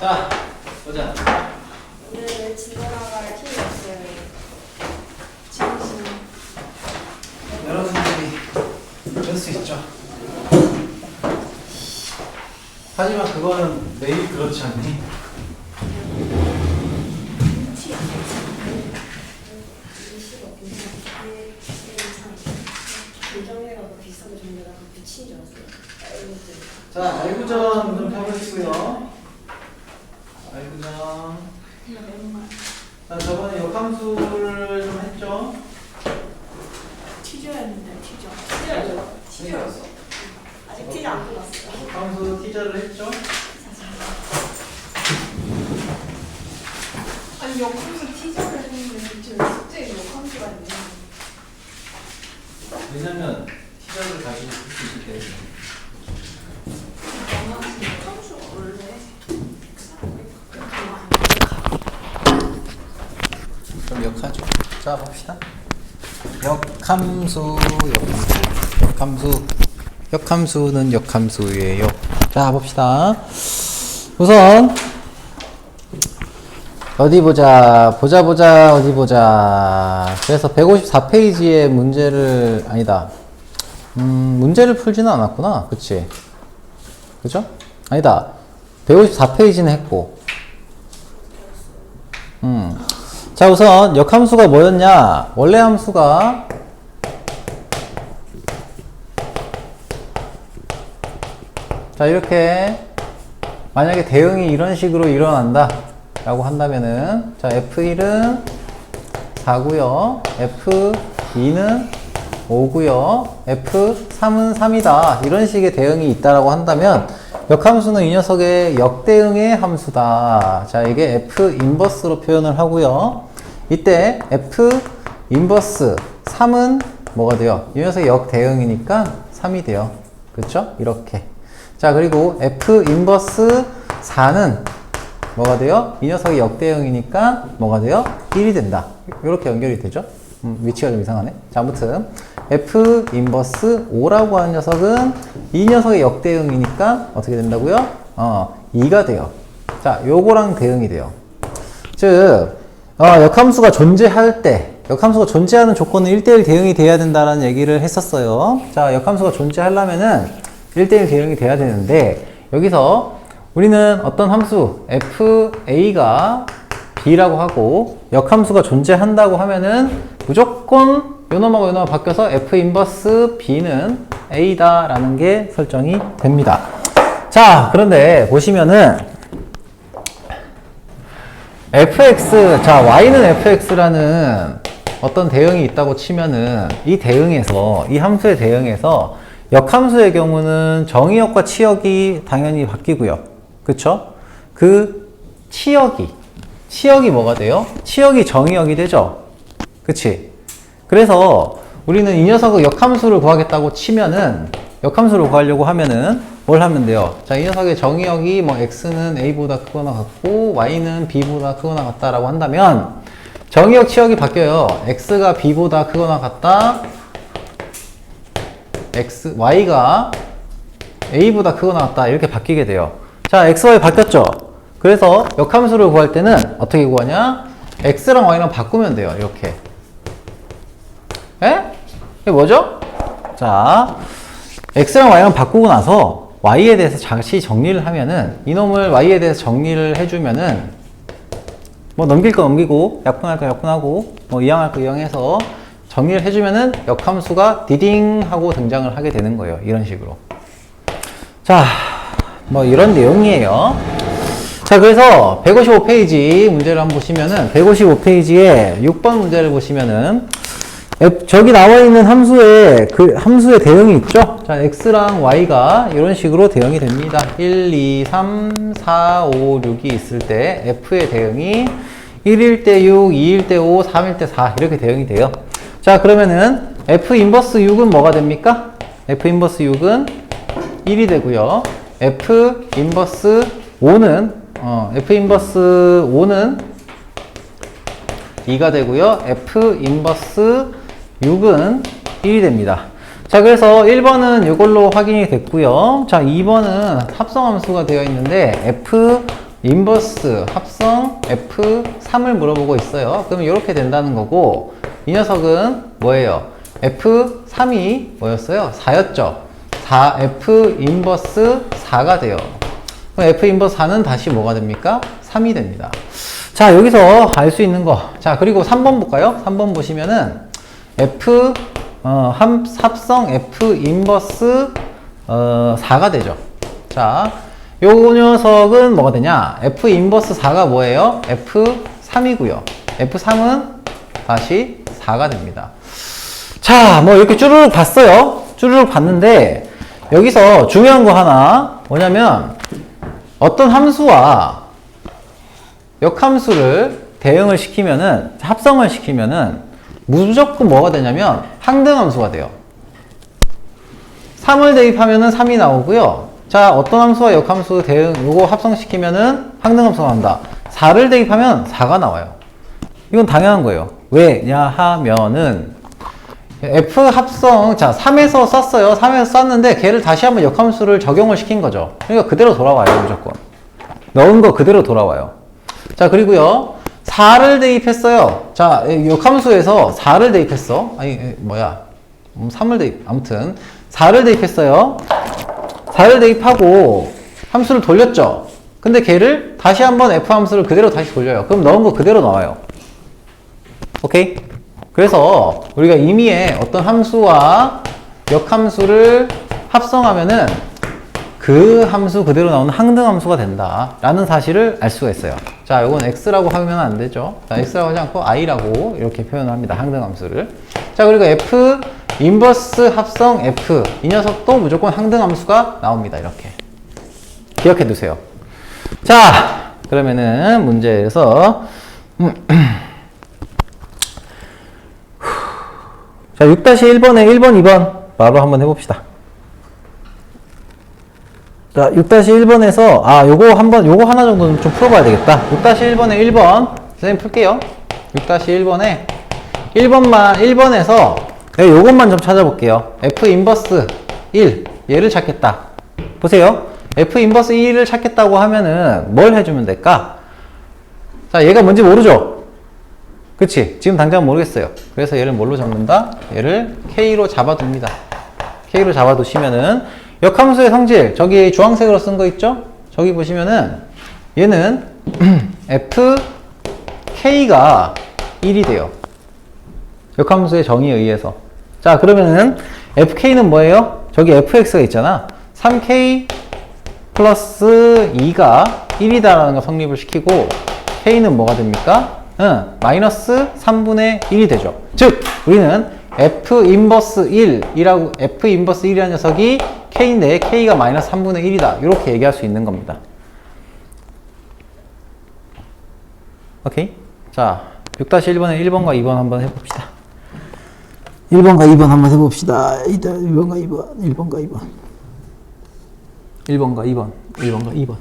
자, 보자. 오늘 진행할 팀이 없어요. 진심. 여러분들이 그럴 수 있죠. 하지만 그거는 매일 그렇지 않니? 감정회가 비슷하게 정리가 미친 줄 알았어요. 자, 알구전 좀 펴보시고요. 알구전. 자, 저번에 역함수를 좀 했죠? 티저였는데 티저. 티저였어. 아직 티저 안 끝났어요. 역함수 티저를 했죠? 아니 역함수 티저를 했는데 지금 숙제에 역함수가 있네. 왜냐면 티저를 가지고 쓸 수 있기 때문에. 역함수가 원래 그럼 역하죠. 자, 봅시다. 역함수는 역함수예요. 자, 봅시다. 우선 어디 보자. 어디 보자. 그래서 154페이지의 문제를 아니다. 문제를 풀지는 않았구나. 그치? 그죠? 아니다. 154페이지는 했고. 자, 우선 역함수가 뭐였냐? 원래 함수가 자, 이렇게 만약에 대응이 이런 식으로 일어난다 라고 한다면은 자, F1은 4고요. F2는 5고요. F3은 3이다. 이런 식의 대응이 있다라고 한다면 역함수는 이 녀석의 역대응의 함수다. 자, 이게 F 인버스로 표현을 하고요. 이때 F 인버스 3은 뭐가 돼요? 이 녀석의 역대응이니까 3이 돼요. 그렇죠? 이렇게. 자, 그리고 F 인버스 4는 뭐가 돼요? 이 녀석의 역대응이니까 뭐가 돼요? 1이 된다. 이렇게 연결이 되죠? 위치가 좀 이상하네. 자, 아무튼 F 인버스 5라고 하는 녀석은 이 녀석의 역대응이니까 어떻게 된다고요? 2가 돼요. 자, 요거랑 대응이 돼요. 즉 역함수가 존재할 때 역함수가 존재하는 조건은 1대1 대응이 돼야 된다라는 얘기를 했었어요. 자, 역함수가 존재하려면은 1대1 대응이 돼야 되는데 여기서 우리는 어떤 함수 FA가 B라고 하고 역함수가 존재한다고 하면은 무조건 요놈하고 요놈하고 바뀌어서 F 인버스 B는 A다 라는 게 설정이 됩니다. 자, 그런데 보시면은 fx, 자, y는 fx라는 어떤 대응이 있다고 치면은 이 대응에서, 이 함수의 대응에서 역함수의 경우는 정의역과 치역이 당연히 바뀌고요. 그쵸? 그 치역이 뭐가 돼요? 치역이 정의역이 되죠? 그치? 그래서 우리는 이 녀석의 역함수를 구하겠다고 치면은 역함수를 구하려고 하면은 뭘 하면 돼요? 자, 이 녀석의 정의역이 뭐 x는 a보다 크거나 같고 y는 b보다 크거나 같다라고 한다면 정의역 치역이 바뀌어요. x가 b보다 크거나 같다. y가 a보다 크거나 같다. 이렇게 바뀌게 돼요. 자, x, y 바뀌었죠? 그래서 역함수를 구할 때는 어떻게 구하냐? x랑 y랑 바꾸면 돼요. 이렇게. 에? 이게 뭐죠? 자, x랑 y랑 바꾸고 나서 y에 대해서 다시 정리를 하면은 이놈을 y에 대해서 정리를 해주면은 뭐 넘길 거 넘기고 약분할 거 약분하고 뭐 이항할 거 이항해서 정리를 해주면은 역함수가 디딩 하고 등장을 하게 되는 거예요. 이런 식으로. 자, 뭐 이런 내용이에요. 자, 그래서 155페이지 문제를 한번 보시면은 155페이지에 6번 문제를 보시면은 저기 나와 있는 함수의 대응이 있죠? 자, x랑 y가 이런 식으로 대응이 됩니다. 1, 2, 3, 4, 5, 6이 있을 때 f의 대응이 1일 때 6, 2일 때 5, 3일 때 4 이렇게 대응이 돼요. 자, 그러면은 f 인버스 6은 뭐가 됩니까? f 인버스 6은 1이 되고요. f 인버스 5는 2가 되고요. f 인버스 6은 1이 됩니다. 자, 그래서 1번은 이걸로 확인이 됐고요. 자, 2번은 합성함수가 되어 있는데 F 인버스 합성 F3을 물어보고 있어요. 그럼 이렇게 된다는 거고, 이 녀석은 뭐예요? F3이 뭐였어요? 4였죠? 4 F 인버스 4가 돼요. 그럼 F 인버스 4는 다시 뭐가 됩니까? 3이 됩니다. 자, 여기서 알 수 있는 거. 자, 그리고 3번 볼까요? 3번 보시면은 F 합성 F 인버스 4가 되죠. 자, 요 녀석은 뭐가 되냐? F 인버스 4가 뭐예요? F3이고요. F3은 다시 4가 됩니다. 자, 뭐 이렇게 쭈루룩 봤어요. 쭈루룩 봤는데 여기서 중요한 거 하나 뭐냐면 어떤 함수와 역함수를 대응을 시키면은 합성을 시키면은 무조건 뭐가 되냐면 항등함수가 돼요. 3을 대입하면은 3이 나오고요. 자, 어떤 함수와 역함수 대응 요거 합성시키면은 항등함수가 나온다. 4를 대입하면 4가 나와요. 이건 당연한 거예요. 왜냐 하면은 F 합성, 자, 3에서 썼어요. 3에서 썼는데 걔를 다시 한번 역함수를 적용을 시킨 거죠. 그러니까 그대로 돌아와요, 무조건. 넣은 거 그대로 돌아와요. 자, 그리고요. 4를 대입했어요. 자, 역함수에서 4를 대입했어. 아니, 뭐야. 3을 대입, 아무튼. 4를 대입했어요. 4를 대입하고 함수를 돌렸죠. 근데 걔를 다시 한번 F 함수를 그대로 다시 돌려요. 그럼 넣은 거 그대로 나와요. 오케이? 그래서 우리가 임의의 어떤 함수와 역함수를 합성하면은 그 함수 그대로 나오는 항등함수가 된다 라는 사실을 알 수가 있어요. 자, 요건 x라고 하면 안 되죠. 자, x라고 하지 않고 i라고 이렇게 표현을 합니다. 항등함수를. 자, 그리고 f 인버스 합성 f 이 녀석도 무조건 항등함수가 나옵니다. 이렇게 기억해 두세요. 자, 그러면은 문제에서 자, 6-1번에 1번, 2번 바로 한번 해봅시다. 자, 6-1번에서, 요거 하나 정도는 좀 풀어봐야 되겠다. 6-1번에 1번. 선생님 풀게요. 6-1번에 1번에서, 요것만 좀 찾아볼게요. F 인버스 1. 얘를 찾겠다. 보세요. F 인버스 1을 찾겠다고 하면은 뭘 해주면 될까? 자, 얘가 뭔지 모르죠? 그치? 지금 당장 모르겠어요. 그래서 얘를 뭘로 잡는다? 얘를 K로 잡아둡니다. K로 잡아두시면은 역함수의 성질, 저기 주황색으로 쓴 거 있죠? 저기 보시면은 얘는 FK가 1이 돼요. 역함수의 정의에 의해서. 자, 그러면은 FK는 뭐예요? 저기 FX가 있잖아. 3K 플러스 2가 1이다라는 거 성립을 시키고 K는 뭐가 됩니까? 마이너스 3분의 1이 되죠. 즉, 우리는 F 인버스 1이라고, F 인버스 1이라는 녀석이 K인데 K가 마이너스 3분의 1이다. 이렇게 얘기할 수 있는 겁니다. 오케이? 자, 6-1번에 1번과 2번 한번 해봅시다. 1번과 2번 한번 해봅시다. 1번과 2번, 1번과 2번. 1번과 2번, 1번과 2번.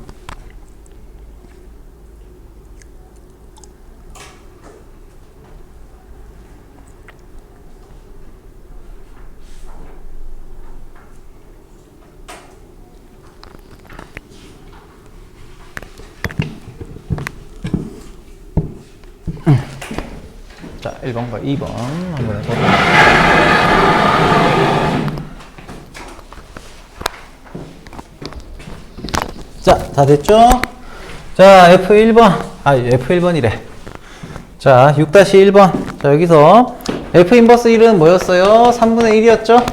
자, 1번과 2번 한번 해보도록 자, 다 됐죠? 자, F1번. F1번이래. 자, 6-1번. 자, 여기서 F 인버스 1은 뭐였어요? 3분의 1이었죠?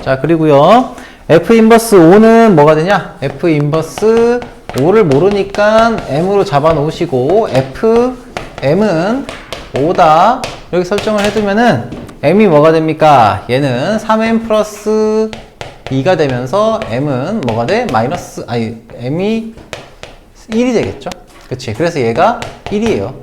자, 그리고요. F 인버스 5는 뭐가 되냐? F 인버스 5를 모르니까 M으로 잡아 놓으시고, M은 5다. 이렇게 설정을 해두면은 M이 뭐가 됩니까? 얘는 3M 플러스 2가 되면서 M은 뭐가 돼? M이 1이 되겠죠? 그치. 그래서 얘가 1이에요.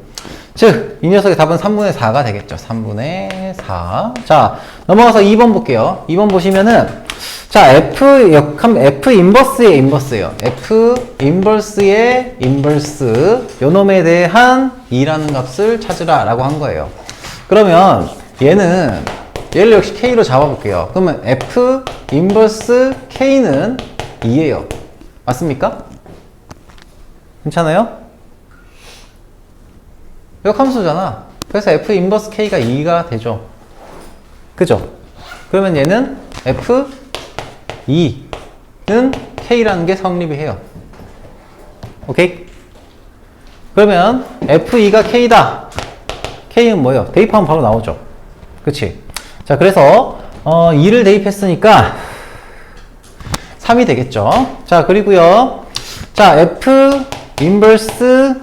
즉, 이 녀석의 답은 3분의 4가 되겠죠. 3분의 4. 자, 넘어가서 2번 볼게요. 2번 보시면은, 자, F 인버스의 인버스예요. F 인버스의 인버스. 요 놈에 대한 2라는 값을 찾으라 라고 한 거예요. 그러면 얘는 얘를 역시 K로 잡아볼게요. 그러면 F 인버스 K는 2예요. 맞습니까? 괜찮아요? 역함수잖아. 그래서 F 인버스 K가 2가 되죠. 그죠? 그러면 얘는 F 2는 K라는 게 성립이 해요. 오케이? 그러면 F2가 K다. K는 뭐예요? 대입하면 바로 나오죠. 그치? 자, 그래서 2를 대입했으니까 3이 되겠죠. 자, 그리고요. 자, F 인버스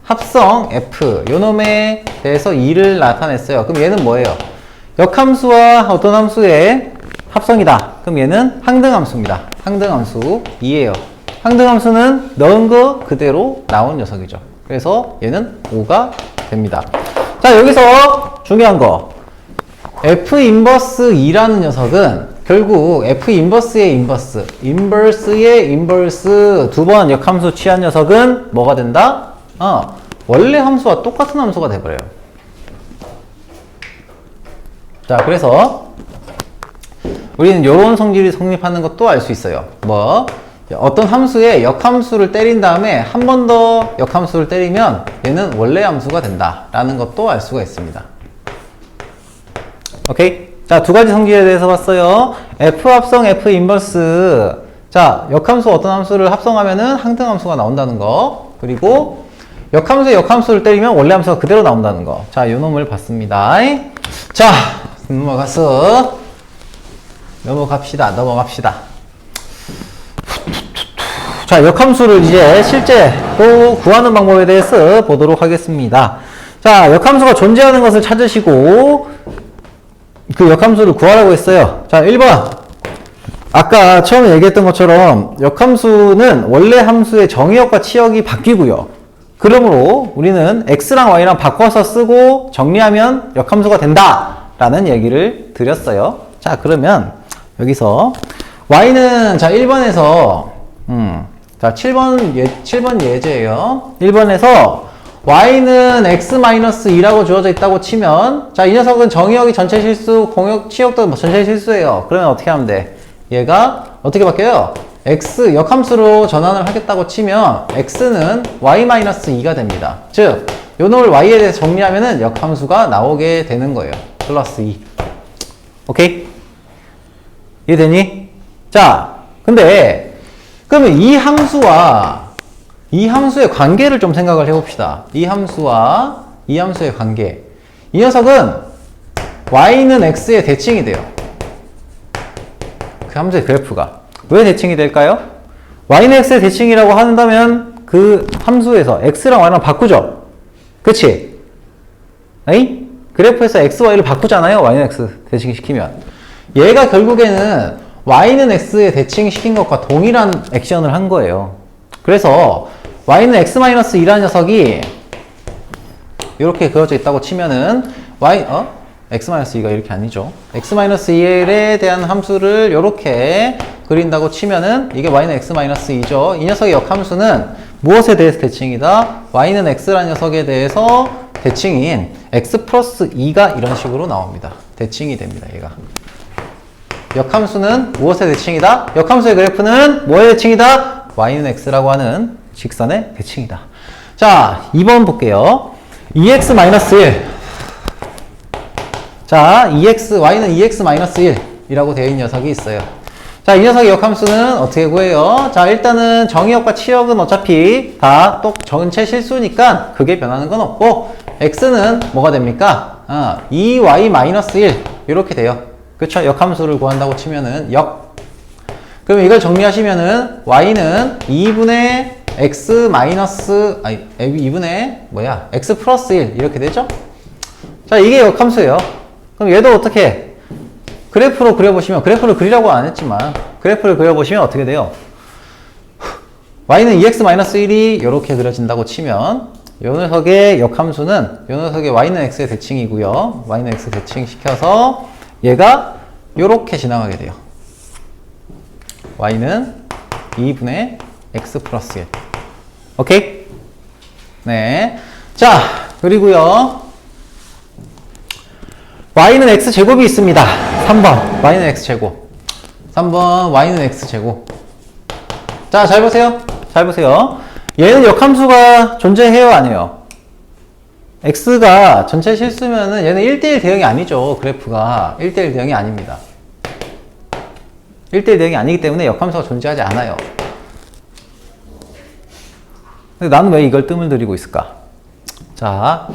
합성 F 요 놈에 대해서 2를 나타냈어요. 그럼 얘는 뭐예요? 역함수와 어떤 함수의 합성이다. 그럼 얘는 항등함수입니다. 항등함수 2예요. 항등함수는 넣은 거 그대로 나온 녀석이죠. 그래서 얘는 5가 됩니다. 자, 여기서 중요한 거 F 인버스 2라는 녀석은 결국 F 인버스의 인버스, 인버스의 인버스 두 번 역함수 취한 녀석은 뭐가 된다? 원래 함수와 똑같은 함수가 돼버려요. 자, 그래서 우리는 이런 성질이 성립하는 것도 알 수 있어요. 뭐 어떤 함수에 역함수를 때린 다음에 한 번 더 역함수를 때리면 얘는 원래 함수가 된다 라는 것도 알 수가 있습니다. 오케이? 자, 두 가지 성질에 대해서 봤어요. F 합성 F 인버스. 자, 역함수 어떤 함수를 합성하면은 항등함수가 나온다는 거. 그리고 역함수에 역함수를 때리면 원래 함수가 그대로 나온다는 거. 자, 요 놈을 봤습니다. 자, 넘어갑시다. 자, 역함수를 이제 실제 또 구하는 방법에 대해서 보도록 하겠습니다. 자, 역함수가 존재하는 것을 찾으시고 그 역함수를 구하라고 했어요. 자, 1번. 아까 처음에 얘기했던 것처럼 역함수는 원래 함수의 정의역과 치역이 바뀌고요. 그러므로 우리는 x랑 y랑 바꿔서 쓰고 정리하면 역함수가 된다 라는 얘기를 드렸어요. 자, 그러면 여기서 y는 자 1번에서 자 7번 예제예요. 1번에서 y는 x-2라고 주어져 있다고 치면 자, 이 녀석은 정의역이 전체 실수, 공역, 치역도 전체 실수예요. 그러면 어떻게 하면 돼? 얘가 어떻게 바뀌어요? x 역함수로 전환을 하겠다고 치면 x는 y-2가 됩니다. 즉, 요 놈을 y에 대해서 정리하면은 역함수가 나오게 되는 거예요. 플러스 2. 오케이? 이해되니? 자, 근데 그러면 이 함수의 관계를 좀 생각을 해봅시다. 이 함수의 관계. 이 녀석은 y는 x의 대칭이 돼요. 그 함수의 그래프가. 왜 대칭이 될까요? y는 x의 대칭이라고 한다면 그 함수에서 x랑 y랑 바꾸죠? 그치? 에이? 그래프에서 x, y를 바꾸잖아요. y는 x 대칭시키면. 얘가 결국에는 y는 x의 대칭시킨 것과 동일한 액션을 한 거예요. 그래서 y는 x-2라는 녀석이 이렇게 그려져 있다고 치면은 x-2가 이렇게 아니죠. x-2에 대한 함수를 이렇게 그린다고 치면은 이게 y는 x-2죠. 이 녀석의 역함수는 무엇에 대해서 대칭이다? y는 x라는 녀석에 대해서 대칭인 x 플러스 2가 이런 식으로 나옵니다. 대칭이 됩니다. 얘가. 역함수는 무엇의 대칭이다? 역함수의 그래프는 뭐의 대칭이다? y는 x라고 하는 직선의 대칭이다. 자, 2번 볼게요. 2x-1. 자, y는 2x-1이라고 되어 있는 녀석이 있어요. 자, 이 녀석의 역함수는 어떻게 구해요? 자, 일단은 정의역과 치역은 어차피 다 또 전체 실수니까 그게 변하는 건 없고 x는 뭐가 됩니까? 2y-1 이렇게 돼요. 그쵸? 역함수를 구한다고 치면은 그럼 이걸 정리하시면은 y는 2분의 x 플러스 1 이렇게 되죠? 자, 이게 역함수예요. 그럼 얘도 어떻게 그래프로 그려보시면, 그래프를 그리라고 안 했지만 그래프를 그려보시면 어떻게 돼요? y는 2x-1이 이렇게 그려진다고 치면 이 녀석의 역함수는 이 녀석의 y는 x의 대칭이고요. y는 x 대칭 시켜서 얘가 이렇게 지나가게 돼요. y는 2분의 x 플러스 1. 오케이? 네. 자, 그리고요. y는 x제곱이 있습니다. 3번 y는 x제곱. 3번 y는 x제곱. 자, 잘 보세요. 잘 보세요. 얘는 역함수가 존재해요, 안 해요? x가 전체 실수면은 얘는 1대1 대응이 아니죠. 그래프가 1대1 대응이 아닙니다. 1대1 대응이 아니기 때문에 역함수가 존재하지 않아요. 근데 나는 왜 이걸 뜸을 들이고 있을까? 자,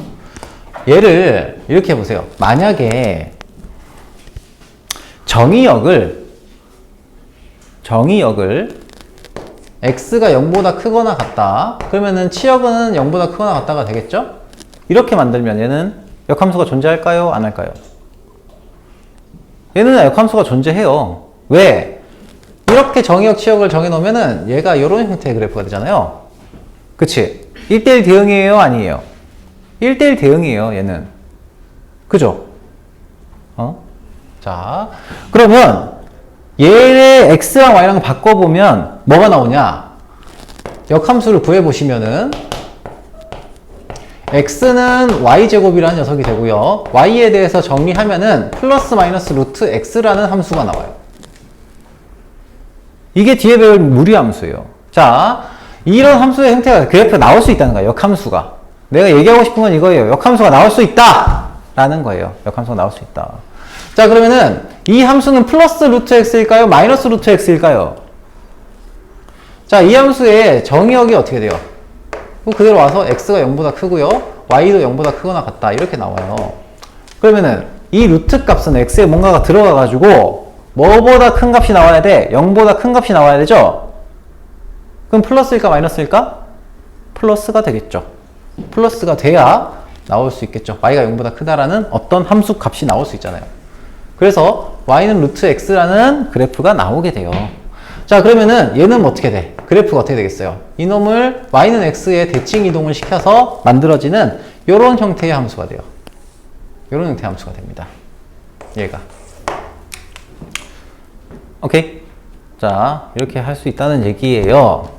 얘를 이렇게 해보세요. 만약에 정의역을 x가 0보다 크거나 같다. 그러면은 치역은 0보다 크거나 같다가 되겠죠? 이렇게 만들면 얘는 역함수가 존재할까요? 안 할까요? 얘는 역함수가 존재해요. 왜? 이렇게 정의역, 치역을 정해놓으면은 얘가 이런 형태의 그래프가 되잖아요. 그치? 1대1 대응이에요? 아니에요? 1대1 대응이에요, 얘는. 그죠? 자, 그러면 얘의 x랑 y랑 바꿔보면 뭐가 나오냐? 역함수를 구해보시면은 x는 y제곱이라는 녀석이 되고요. y에 대해서 정리하면은 플러스 마이너스 루트 x라는 함수가 나와요. 이게 뒤에 배울 무리함수예요. 자, 이런 함수의 형태가 그래프가 나올 수 있다는 거예요. 역함수가. 내가 얘기하고 싶은 건 이거예요. 역함수가 나올 수 있다! 라는 거예요. 역함수가 나올 수 있다. 자, 그러면은 이 함수는 플러스 루트 x일까요? 마이너스 루트 x일까요? 자, 이 함수의 정의역이 어떻게 돼요? 그대로 와서 x가 0보다 크고요. y도 0보다 크거나 같다. 이렇게 나와요. 그러면은 이 루트 값은 x에 뭔가가 들어가가지고 뭐보다 큰 값이 나와야 돼? 0보다 큰 값이 나와야 되죠? 그럼 플러스일까 마이너스일까? 플러스가 되겠죠. 플러스가 돼야 나올 수 있겠죠. y가 0보다 크다라는 어떤 함수 값이 나올 수 있잖아요. 그래서 y는 루트 x라는 그래프가 나오게 돼요. 자, 그러면은 얘는 어떻게 돼? 그래프가 어떻게 되겠어요? 이놈을 y는 x에 대칭 이동을 시켜서 만들어지는 이런 형태의 함수가 돼요. 이런 형태의 함수가 됩니다. 얘가. 오케이? 자, 이렇게 할 수 있다는 얘기예요.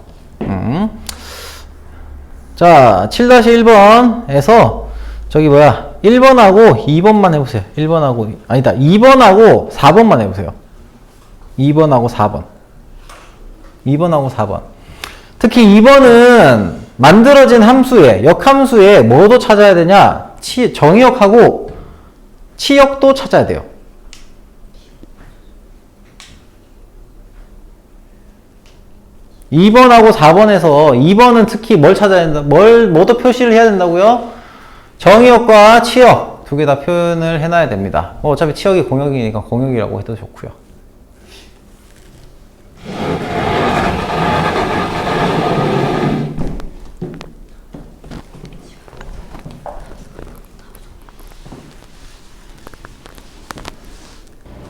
자, 7-1번에서 저기 뭐야 1번하고 2번만 해보세요. 1번하고 아니다 2번하고 4번만 해보세요. 2번하고 4번 2번하고 4번 특히 2번은 만들어진 함수에 역함수에 뭐도 찾아야 되냐? 정의역하고 치역도 찾아야 돼요. (2번하고) (4번에서) (2번은) 특히 뭘 찾아야 된다? 뭐도 표시를 해야 된다고요? 정의역과 치역 두 개 다 표현을 해놔야 됩니다. 어차피 치역이 공역이니까 공역이라고 해도 좋고요.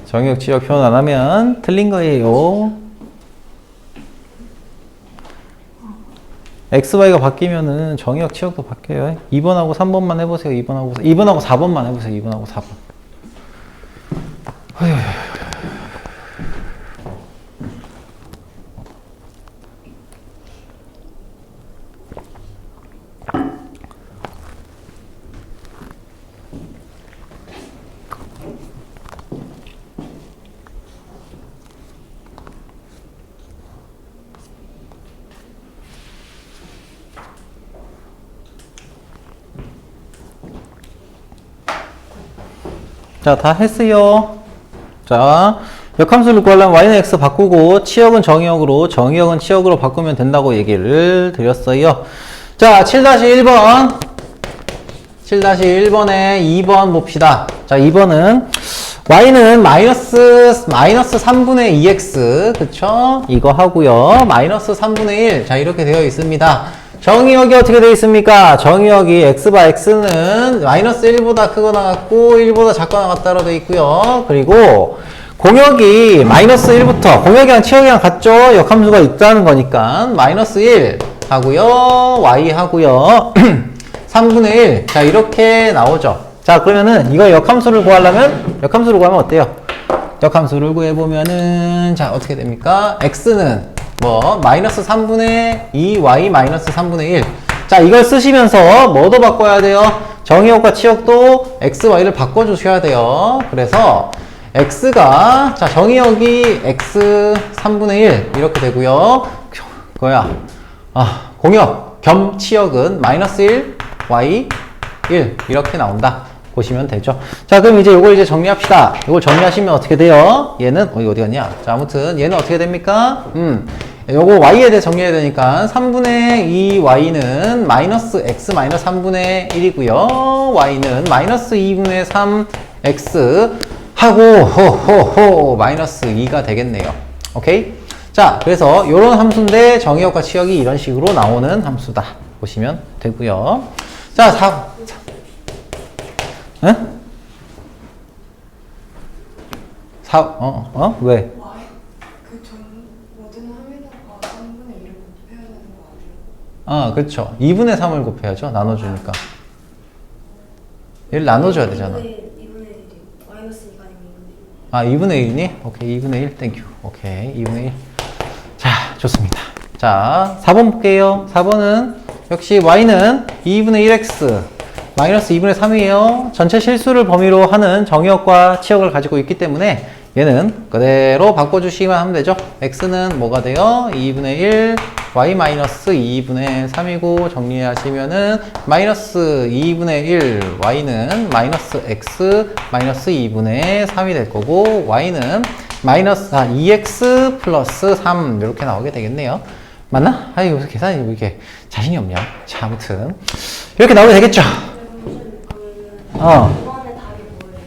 정의역, 치역 표현 안 하면 틀린 거예요. XY가 바뀌면은 정의역, 치역도 바뀌어요. 2번하고 3번만 해보세요. 2번하고 4번만 해보세요. 2번하고 4번. 자, 다 했어요. 자, 역함수를 구하려면 y는 x 바꾸고 치역은 정의역으로, 정의역은 치역으로 바꾸면 된다고 얘기를 드렸어요. 자, 7-1번 7-1번에 2번 봅시다. 자, 2번은 y는 마이너스 3분의 2x 그쵸? 이거 하고요. 마이너스 3분의 1 자, 이렇게 되어 있습니다. 정의역이 어떻게 되어 있습니까? 정의역이 x바 x는 마이너스 1보다 크거나 같고 1보다 작거나 같다로 되어 있고요. 그리고 공역이 마이너스 1부터 공역이랑 치역이랑 같죠? 역함수가 있다는 거니까 마이너스 1 하고요. y 하고요. 3분의 1 자, 이렇게 나오죠. 자, 그러면은 이거 역함수를 구하면 어때요? 역함수를 구해보면은 자, 어떻게 됩니까? x는 뭐 마이너스 3분의 2y 마이너스 3분의 1 자, 이걸 쓰시면서 뭐도 바꿔야 돼요? 정의역과 치역도 x, y를 바꿔주셔야 돼요. 그래서 x가, 자, 정의역이 x 3분의 1 이렇게 되고요. 그거야. 공역 겸 치역은 마이너스 1, y 1 이렇게 나온다. 보시면 되죠. 자, 그럼 이제 요걸 이제 정리합시다. 이걸 정리하시면 어떻게 돼요? 얘는, 이거 어디 갔냐? 자, 아무튼 얘는 어떻게 됩니까? 요거 y에 대해 정리해야 되니까 3분의 2y는 마이너스 x 마이너스 3분의 1이고요. y는 마이너스 2분의 3x 하고 호호호 마이너스 2가 되겠네요. 오케이? 자, 그래서 요런 함수인데 정의역과 치역이 이런 식으로 나오는 함수다. 보시면 되고요. 자, 응? 왜? 모든 함에다가 3분의 1을 곱해야 되는 거 아니에요? 그렇죠. 2분의 3을 곱해야죠. 나눠주니까. 얘를 나눠줘야 되잖아. 2분의 1이 마이너스 2가 아니면 2분의 1. 2분의 1이니? 오케이, 2분의 1, 땡큐. 오케이, 2분의 1. 자, 좋습니다. 자, 4번 볼게요. 4번은 역시 y는 2분의 1x 마이너스 2분의 3이에요. 전체 실수를 범위로 하는 정의역과 치역을 가지고 있기 때문에 얘는 그대로 바꿔주시기만 하면 되죠. x는 뭐가 돼요? 2분의 1, y 마이너스 2분의 3이고 정리하시면은 마이너스 2분의 1, y는 마이너스 x 마이너스 2분의 3이 될 거고 y는 마이너스 2x 플러스 3 이렇게 나오게 되겠네요. 맞나? 여기서 계산이 왜 이렇게 자신이 없냐? 자, 아무튼 이렇게 나오게 되겠죠. 이번에 답이 뭐예요?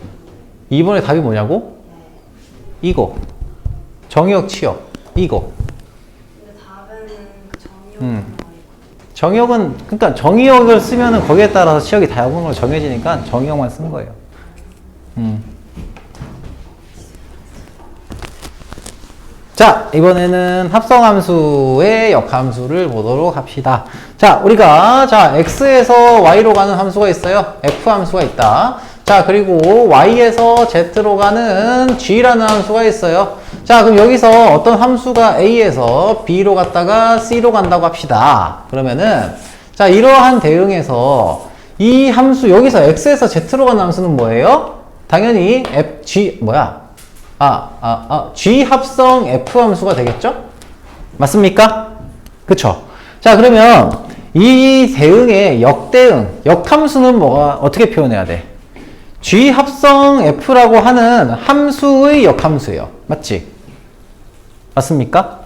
2번의 답이 뭐냐고? 이거. 정의역, 치역. 이거. 근데 답에는 정의역만 정의역은, 그러니까 정의역을 쓰면은 거기에 따라서 치역이 다양으로 정해지니까 정의역만 쓴 거예요. 자, 이번에는 합성함수의 역함수를 보도록 합시다. 자, 우리가, x에서 y로 가는 함수가 있어요. f함수가 있다. 자, 그리고 y에서 z로 가는 g라는 함수가 있어요. 자, 그럼 여기서 어떤 함수가 a에서 b로 갔다가 c로 간다고 합시다. 그러면은, 자, 이러한 대응에서 이 함수, 여기서 x에서 z로 가는 함수는 뭐예요? 당연히 G 합성 F 함수가 되겠죠? 맞습니까? 그쵸? 자, 그러면 이 대응의 역대응, 역함수는 어떻게 표현해야 돼? G 합성 F라고 하는 함수의 역함수예요. 맞지? 맞습니까?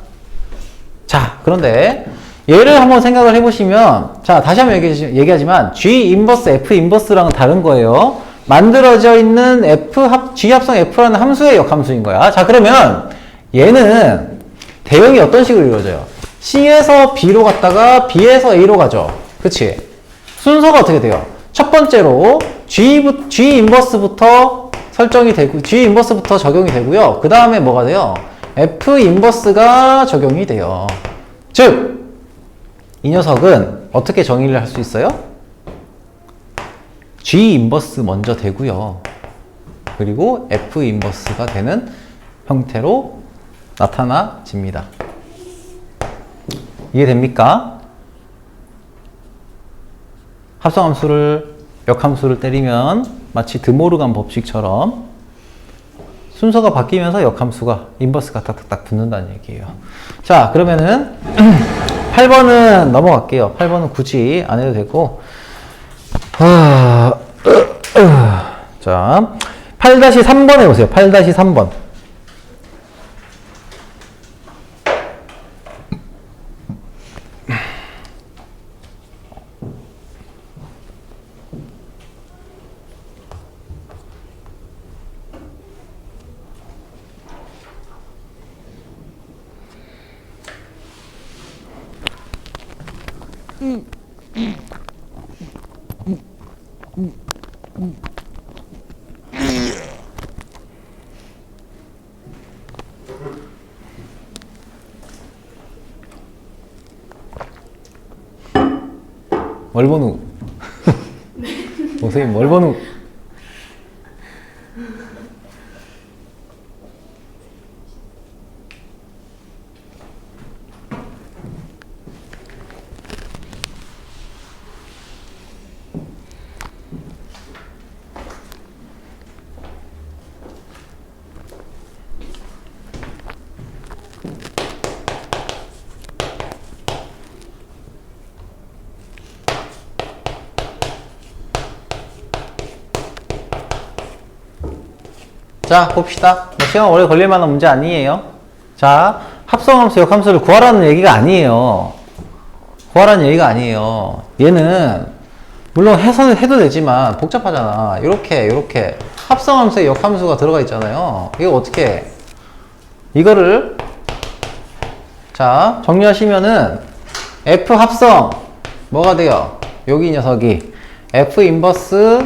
자, 그런데 얘를 한번 생각을 해보시면, 자, 다시 한번 얘기하지만 G 인버스 F 인버스랑은 다른 거예요. 만들어져 있는 G 합성 F라는 함수의 역함수인 거야. 자, 그러면 얘는 대응이 어떤 식으로 이루어져요? C에서 B로 갔다가 B에서 A로 가죠. 그치? 순서가 어떻게 돼요? 첫 번째로 G 인버스부터 설정이 되고, G 인버스부터 적용이 되고요. 그 다음에 뭐가 돼요? F 인버스가 적용이 돼요. 즉, 이 녀석은 어떻게 정의를 할 수 있어요? G 인버스 먼저 되고요. 그리고 F 인버스가 되는 형태로 나타나집니다. 이해됩니까? 합성함수를, 역함수를 때리면 마치 드모르간 법칙처럼 순서가 바뀌면서 역함수가, 인버스가 딱딱딱 붙는다는 얘기예요. 자, 그러면은 8번은 넘어갈게요. 8번은 굳이 안 해도 되고, 자, 8-3번 해보세요. 8-3번. 뭘 번우? 선생님, 뭘 번우? 자, 봅시다. 뭐 시간 오래 걸릴 만한 문제 아니에요. 자, 합성함수, 역함수를 구하라는 얘기가 아니에요. 구하라는 얘기가 아니에요. 얘는 물론 해도 되지만 복잡하잖아. 이렇게 합성함수에 역함수가 들어가 있잖아요. 이거 어떻게 해? 이거를 자, 정리하시면은 F 합성 뭐가 돼요? 여기 이 녀석이 F 인버스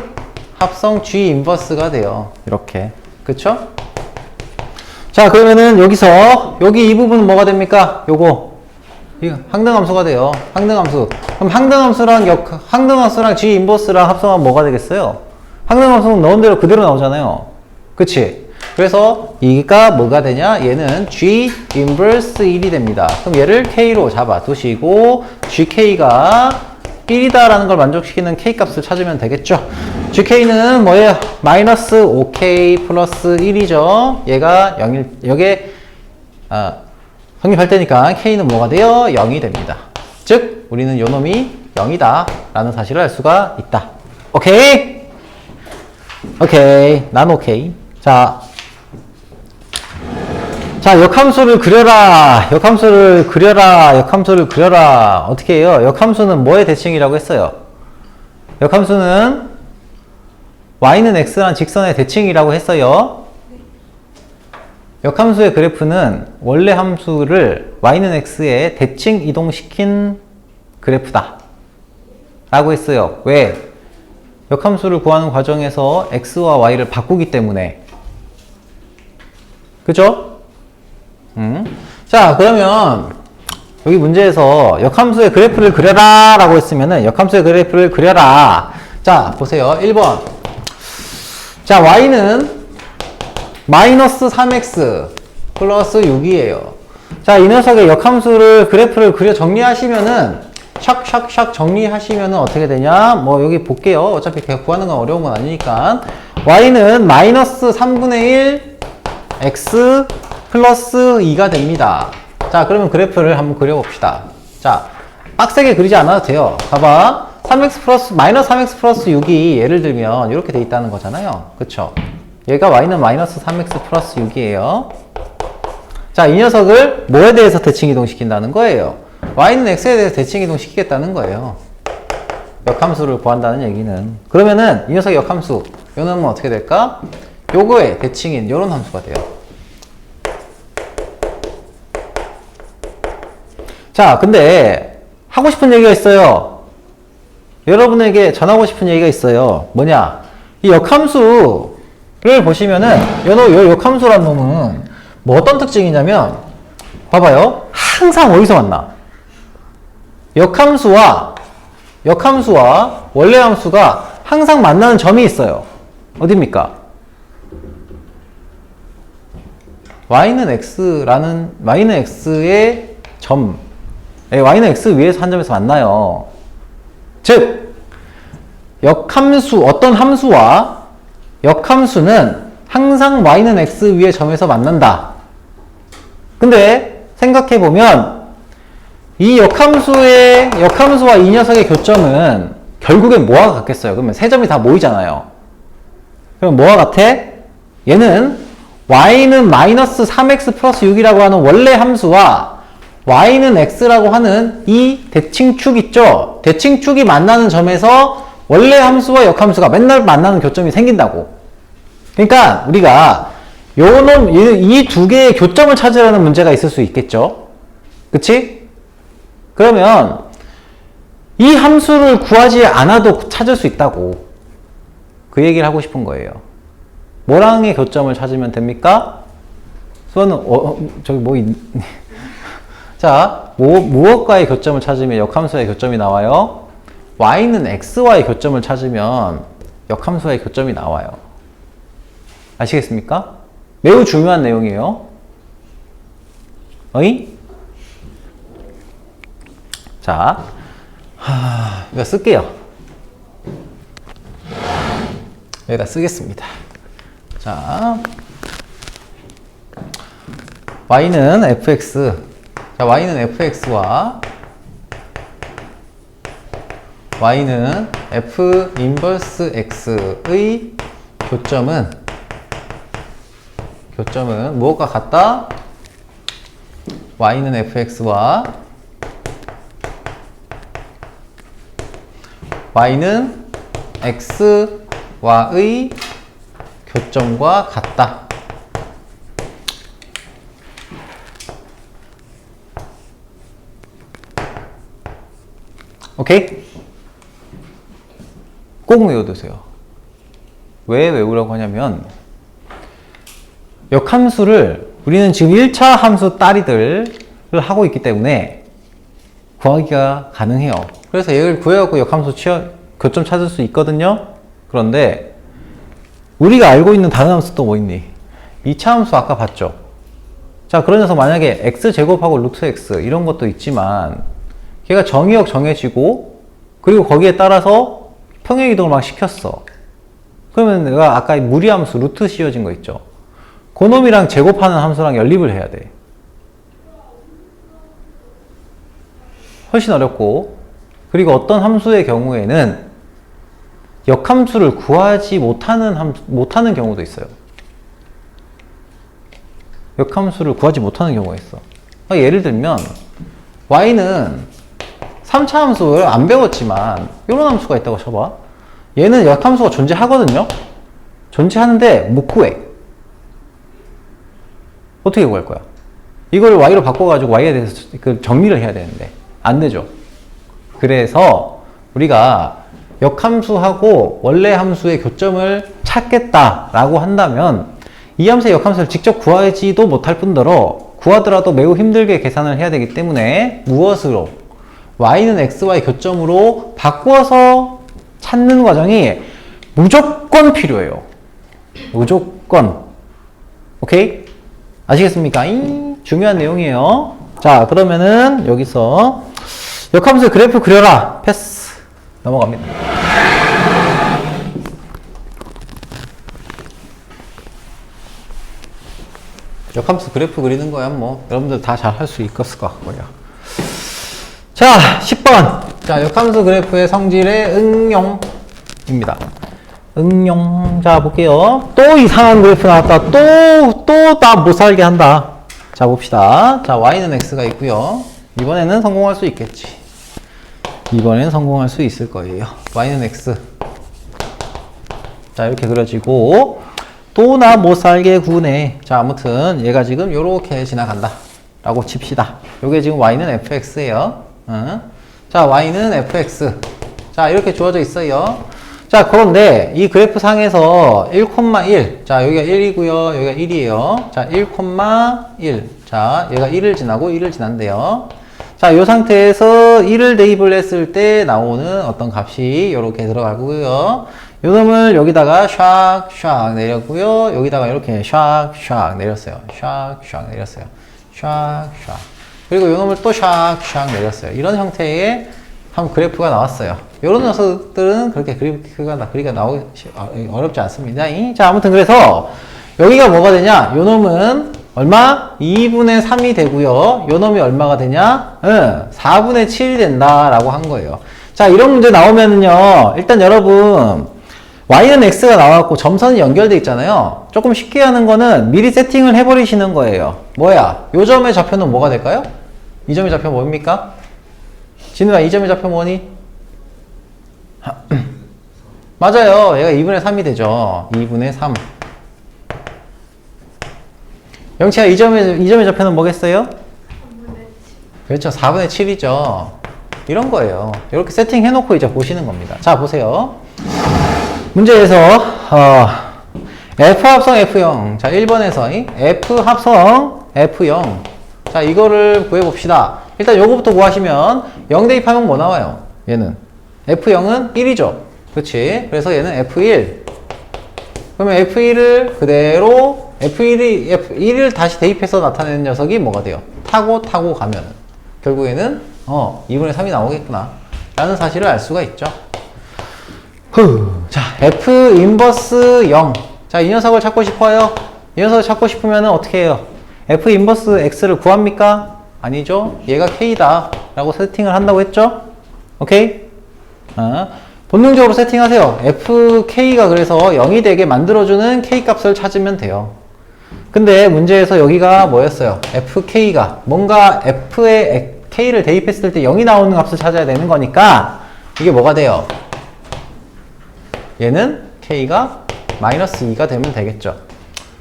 합성 G 인버스가 돼요. 이렇게. 그쵸? 자, 그러면은 여기서 여기 이 부분은 뭐가 됩니까? 요거 이거 항등함수가 돼요. 항등함수. 그럼 항등함수랑 G 인버스랑 합성하면 뭐가 되겠어요? 항등함수는 넣은 대로 그대로 나오잖아요. 그치? 그래서 이가 뭐가 되냐? 얘는 G 인버스 1이 됩니다. 그럼 얘를 K로 잡아 두시고 GK가 1이다라는 걸 만족시키는 K 값을 찾으면 되겠죠. GK는 뭐예요? 마이너스 5K 플러스 1이죠. 얘가 0일, 여기에, 성립할 때니까 K는 뭐가 돼요? 0이 됩니다. 즉, 우리는 요 놈이 0이다. 라는 사실을 알 수가 있다. 오케이? 오케이. 난 오케이. 자, 역함수를 그려라. 역함수를 그려라. 어떻게 해요? 역함수는 뭐의 대칭이라고 했어요? 역함수는 y는 x란 직선의 대칭이라고 했어요. 역함수의 그래프는 원래 함수를 y는 x에 대칭 이동시킨 그래프다. 라고 했어요. 왜? 역함수를 구하는 과정에서 x와 y를 바꾸기 때문에. 그죠? 자, 그러면 여기 문제에서 역함수의 그래프를 그려라 라고 했으면은 역함수의 그래프를 그려라. 자, 보세요. 1번. 자, y는 마이너스 3x 플러스 6이에요. 자, 이 녀석의 역함수를 그래프를 그려 정리하시면은 샥샥샥 정리하시면은 어떻게 되냐? 뭐 여기 볼게요. 어차피 구하는 건 어려운 건 아니니까. y는 마이너스 3분의 1 x 플러스 2가 됩니다. 자, 그러면 그래프를 한번 그려봅시다. 자, 빡세게 그리지 않아도 돼요. 봐봐. 3x 플러스, 마이너스 3x 플러스 6이 예를 들면 이렇게 돼 있다는 거잖아요. 그쵸? 얘가 y는 마이너스 3x 플러스 6이에요. 자, 이 녀석을 뭐에 대해서 대칭 이동시킨다는 거예요? y는 x에 대해서 대칭 이동시키겠다는 거예요. 역함수를 구한다는 얘기는. 그러면은 이 녀석의 역함수, 요 놈은 어떻게 될까? 요거의 대칭인 요런 함수가 돼요. 자, 근데 하고 싶은 얘기가 있어요. 여러분에게 전하고 싶은 얘기가 있어요. 뭐냐? 이 역함수를 보시면은 요 역함수란 놈은 뭐 어떤 특징이냐면 봐봐요. 항상 어디서 만나? 역함수와 원래 함수가 항상 만나는 점이 있어요. 어디입니까? y는 x의 점. y는 x 위에서 한 점에서 만나요. 즉, 어떤 함수와 역함수는 항상 y는 x 위의 점에서 만난다. 근데 생각해보면 이 역함수와 이 녀석의 교점은 결국엔 뭐와 같겠어요? 그러면 세 점이 다 모이잖아요. 그럼 뭐와 같아? 얘는 y는 마이너스 3x 플러스 6이라고 하는 원래 함수와 y는 x라고 하는 이 대칭축 있죠? 대칭축이 만나는 점에서 원래 함수와 역함수가 맨날 만나는 교점이 생긴다고. 그러니까 우리가 이 두 개의 교점을 찾으라는 문제가 있을 수 있겠죠? 그치? 그러면 이 함수를 구하지 않아도 찾을 수 있다고. 그 얘기를 하고 싶은 거예요. 뭐랑의 교점을 찾으면 됩니까? 수원은 자, 무엇과의 교점을 찾으면 역함수의 교점이 나와요? y는 x와의 교점을 찾으면 역함수의 교점이 나와요. 아시겠습니까? 매우 중요한 내용이에요. 어이? 자, 이거 쓸게요. 여기다 쓰겠습니다. 자, y는 fx. 자, y는 fx와 y는 f 인버스 x의 교점은 교점은 무엇과 같다? y는 fx와 y는 x와의 교점과 같다. 오케이? 꼭 외워두세요. 왜 외우라고 하냐면 역함수를 우리는 지금 1차 함수 따리들을 하고 있기 때문에 구하기가 가능해요. 그래서 얘를 구해갖고 역함수 교점 찾을 수 있거든요. 그런데 우리가 알고 있는 다른 함수 또 뭐 있니? 2차 함수 아까 봤죠? 자, 그런 녀석 만약에 x제곱하고 루트 x 이런 것도 있지만 걔가 정의역 정해지고 그리고 거기에 따라서 평행이동을 막 시켰어. 그러면 내가 아까 무리함수 루트 씌워진 거 있죠? 그놈이랑 제곱하는 함수랑 연립을 해야 돼. 훨씬 어렵고, 그리고 어떤 함수의 경우에는 역함수를 구하지 못하는 경우도 있어요. 역함수를 구하지 못하는 경우가 있어. 그러니까 예를 들면 y는 3차 함수를 안 배웠지만 이런 함수가 있다고 쳐봐. 얘는 역함수가 존재하거든요. 존재하는데 못 구해. 어떻게 구할 거야? 이걸 y로 바꿔가지고 y에 대해서 정리를 해야 되는데 안 되죠. 그래서 우리가 역함수하고 원래 함수의 교점을 찾겠다라고 한다면 이 함수의 역함수를 직접 구하지도 못할 뿐더러 구하더라도 매우 힘들게 계산을 해야 되기 때문에 무엇으로? y는 xy 교점으로 바꾸어서 찾는 과정이 무조건 필요해요. 무조건. 오케이? 아시겠습니까? 중요한 내용이에요. 자, 그러면은 여기서 역함수의 그래프 그려라. 패스. 넘어갑니다. 역함수 그래프 그리는 거야 뭐 여러분들 다 잘 할 수 있을 것 같고요. 자, 10번. 자, 역함수 그래프의 성질의 응용입니다. 응용. 자, 볼게요. 또 이상한 그래프 나왔다. 또 나 못 살게 한다. 자, 봅시다. 자, y는 x가 있고요. 이번에는 성공할 수 있겠지. 이번에는 성공할 수 있을 거예요. y는 x. 자, 이렇게 그려지고 또 나 못 살게 구네. 자, 아무튼 얘가 지금 요렇게 지나간다 라고 칩시다. 요게 지금 y는 fx예요. 자, y는 fx. 자, 이렇게 주어져 있어요. 자, 그런데 이 그래프 상에서 1,1. 자, 여기가 1이고요. 여기가 1이에요. 자, 1,1. 자, 얘가 1을 지나고 1을 지난대요. 자, 이 상태에서 1을 대입을 했을 때 나오는 어떤 값이 이렇게 들어가고요. 요 놈을 여기다가 샥 내렸고요. 여기다가 이렇게 샥 내렸어요. 샥 내렸어요. 샥. 그리고 요 놈을 또 샥 내렸어요. 이런 형태의 한 그래프가 나왔어요. 이런 녀석들은 그렇게 그리기가 나오기 어렵지 않습니다. 자, 아무튼 그래서 여기가 뭐가 되냐? 요 놈은 얼마? 2분의 3이 되고요. 요 놈이 얼마가 되냐? 4분의 7이 된다라고 한 거예요. 자, 이런 문제 나오면은요. 일단 여러분 y는 x가 나왔고 점선이 연결돼 있잖아요. 조금 쉽게 하는 거는 미리 세팅을 해버리시는 거예요. 뭐야? 요 점의 좌표는 뭐가 될까요? 이 점의 좌표 뭡니까? 진우야, 이 점의 좌표 뭐니? 맞아요. 얘가 2분의 3이 되죠. 2분의 3. 영치야, 이 점의 좌표는 뭐겠어요? 4분의 7. 그렇죠. 4분의 7이죠. 이런 거예요. 이렇게 세팅해놓고 이제 보시는 겁니다. 자, 보세요. 문제에서, F 합성 F0. 자, 1번에서 F 합성 F0. 자, 이거를 구해봅시다. 일단 요거부터 구하시면 0 대입하면 뭐 나와요? 얘는. F0은 1이죠. 그렇지? 그래서 얘는 F1. 그러면 F1을 그대로 F1을 다시 대입해서 나타내는 녀석이 뭐가 돼요? 타고 가면은 결국에는 2분의 3이 나오겠구나 라는 사실을 알 수가 있죠. 자, F 인버스 0. 자, 이 녀석을 찾고 싶어요. 이 녀석을 찾고 싶으면 어떻게 해요? F 인버스 X를 구합니까? 아니죠. 얘가 K다 라고 세팅을 한다고 했죠. 오케이? 본능적으로 세팅하세요. FK가 그래서 0이 되게 만들어주는 K 값을 찾으면 돼요. 근데 문제에서 여기가 뭐였어요? fk가 뭔가 f에 k를 대입했을 때 0이 나오는 값을 찾아야 되는 거니까 이게 뭐가 돼요? 얘는 k가 마이너스 2가 되면 되겠죠.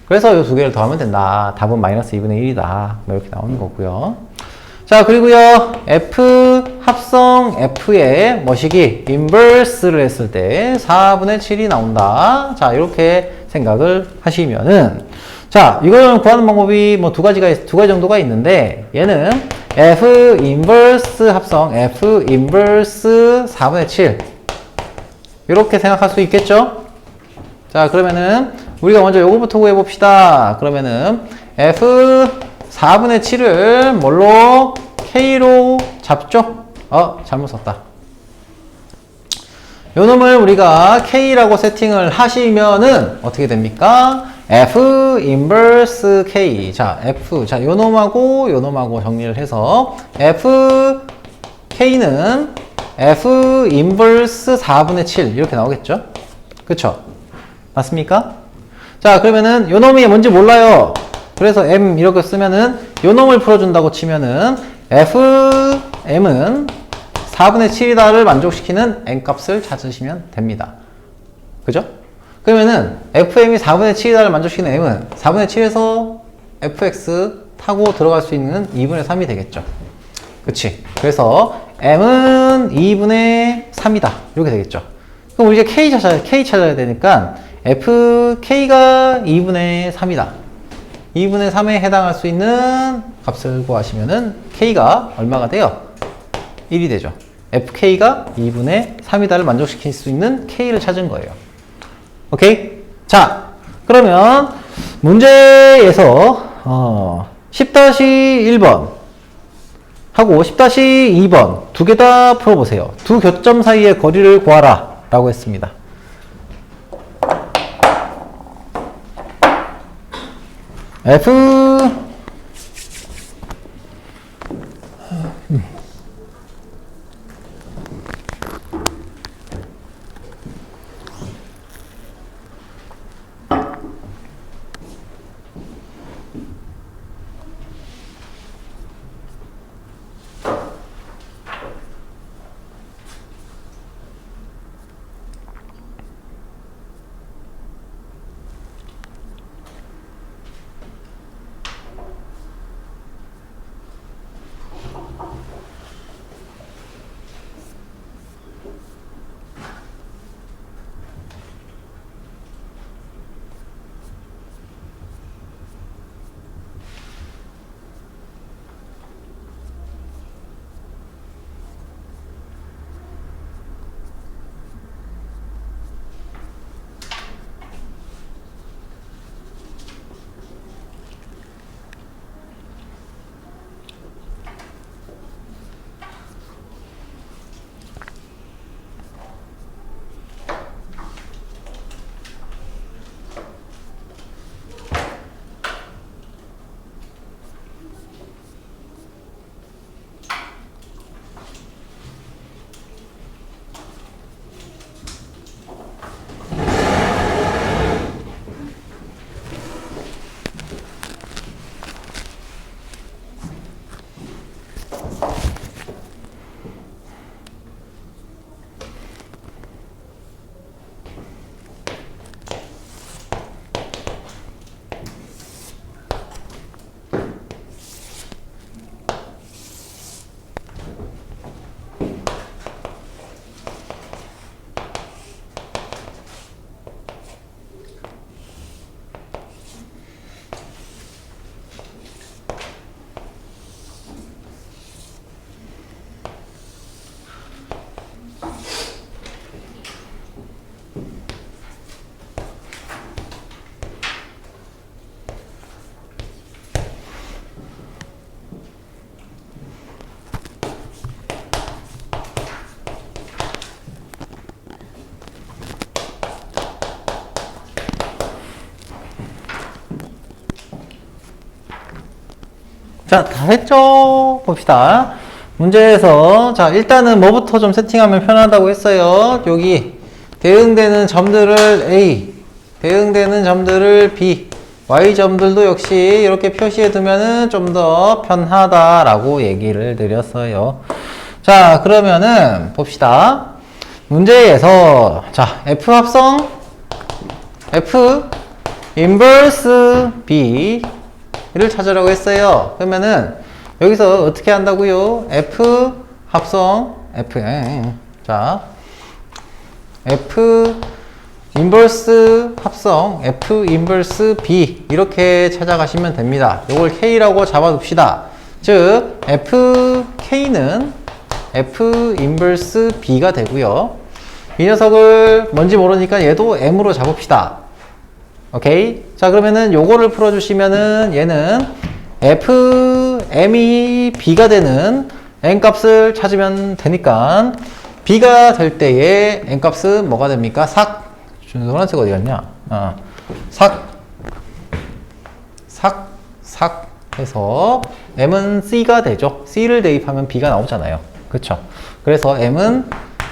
그래서 이 두 개를 더하면 된다. 답은 마이너스 2분의 1이다. 뭐 이렇게 나오는 거고요. 자, 그리고요, f 합성 f의 뭐시기 인버스를 했을 때 4분의 7이 나온다. 자, 이렇게 생각을 하시면은, 자, 이걸 구하는 방법이 뭐 두 가지 정도가 있는데, 얘는 f 인버스 합성 f 인버스 4분의 7 이렇게 생각할 수 있겠죠? 자, 그러면은 우리가 먼저 요거부터 구해 봅시다. 그러면은 f 4분의 7을 뭘로? k로 잡죠? 잘못 썼다. 요 놈을 우리가 k라고 세팅을 하시면은 어떻게 됩니까? f 인버스 k. 자, f. 자, 요 놈하고 요 놈하고 정리를 해서 f k는 f 인버스 4분의 7 이렇게 나오겠죠? 그쵸? 맞습니까? 자, 그러면은 요 놈이 뭔지 몰라요. 그래서 m 이렇게 쓰면은 요 놈을 풀어준다고 치면은 fm은 4분의 7이다를 만족시키는 n 값을 찾으시면 됩니다. 그죠? 그러면은 fm이 4분의 7이다를 만족시키는 m은 4분의 7에서 fx 타고 들어갈 수 있는 2분의 3이 되겠죠. 그치? 그래서 m은 2분의 3이다. 이렇게 되겠죠. 그럼 우리 이제 k 찾아야 되니까 fk가 2분의 3이다. 2분의 3에 해당할 수 있는 값을 구하시면은 k가 얼마가 돼요? 1이 되죠. fk가 2분의 3이다를 만족시킬 수 있는 k를 찾은 거예요. 오케이? 자, 그러면 문제에서 10-1번 하고 10-2번 두 개 다 풀어보세요. 두 교점 사이의 거리를 구하라 라고 했습니다. f 자, 다 했죠? 봅시다. 문제에서, 자, 일단은 뭐부터 좀 세팅하면 편하다고 했어요. 여기, 대응되는 점들을 A, 대응되는 점들을 B, y점들도 역시 이렇게 표시해 두면은 좀 더 편하다라고 얘기를 드렸어요. 자, 그러면은 봅시다. 문제에서 자, f 합성 f 인버스 b를 찾으라고 했어요. 그러면은 여기서 어떻게 한다고요? f 합성 f 자, f 인버스 합성 f 인버스 b 이렇게 찾아가시면 됩니다. 이걸 k라고 잡아둡시다. 즉 fk는 f 인버스 b가 되고요. 이 녀석을 뭔지 모르니까 얘도 m으로 잡읍시다. 오케이? 자, 그러면은 요거를 풀어주시면은 얘는 fm이 b가 되는 n 값을 찾으면 되니까 b가 될 때의 n 값은 뭐가 됩니까? 삭. 노란색 어디 갔냐? 삭 해서 m은 c가 되죠. c를 대입하면 b가 나오잖아요. 그쵸? 그래서 m은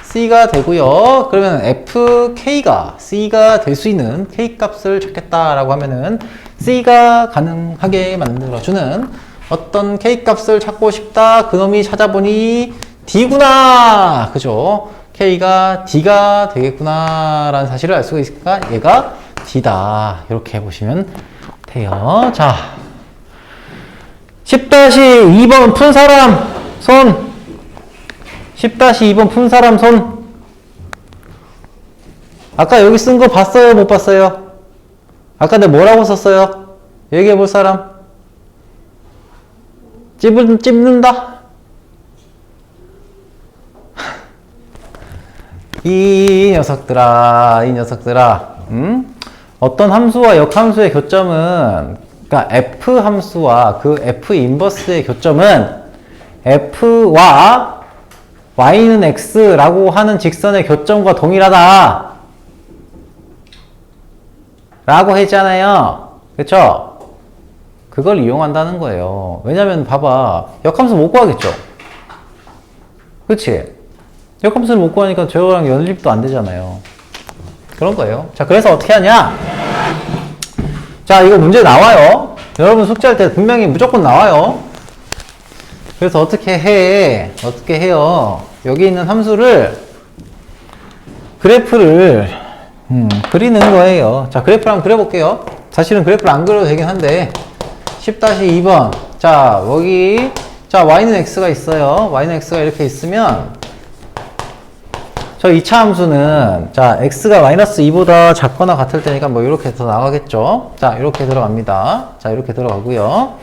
c가 되고요. 그러면 fk가 c가 될 수 있는 k 값을 찾겠다라고 하면은 c가 가능하게 만들어주는 어떤 k 값을 찾고 싶다. 그놈이 찾아보니 d구나. 그죠? k가 d가 되겠구나 라는 사실을 알 수가 있으니까 얘가 d다. 이렇게 보시면 돼요. 자, 10-2번 푼 사람 손. 10-2번 푼 사람 손. 아까 여기 쓴 거 봤어요? 못 봤어요? 아까 내가 뭐라고 썼어요? 얘기해 볼 사람. 찝는다? 이 녀석들아, 어떤 함수와 역함수의 교점은, 그러니까 f 함수와 그 f 인버스의 교점은 f와 y는 x라고 하는 직선의 교점과 동일하다 라고 했잖아요. 그쵸? 그걸 이용한다는 거예요. 왜냐면 봐봐, 역함수 못 구하겠죠? 그치? 역함수를 못 구하니까 저거랑 연립도 안 되잖아요. 그런 거예요. 자, 그래서 어떻게 하냐? 자, 이거 문제 나와요. 여러분 숙제할 때 분명히 무조건 나와요. 그래서 어떻게 해요? 여기 있는 함수를 그래프를 그리는 거예요. 자, 그래프를 한번 그려볼게요. 사실은 그래프를 안 그려도 되긴 한데 10-2번 자, 여기 자, y는 x가 있어요. y는 x가 이렇게 있으면 저 2차 함수는 자, x가 마이너스 2보다 작거나 같을 때니까 뭐 이렇게 더 나가겠죠. 자, 이렇게 들어갑니다. 자, 이렇게 들어가고요.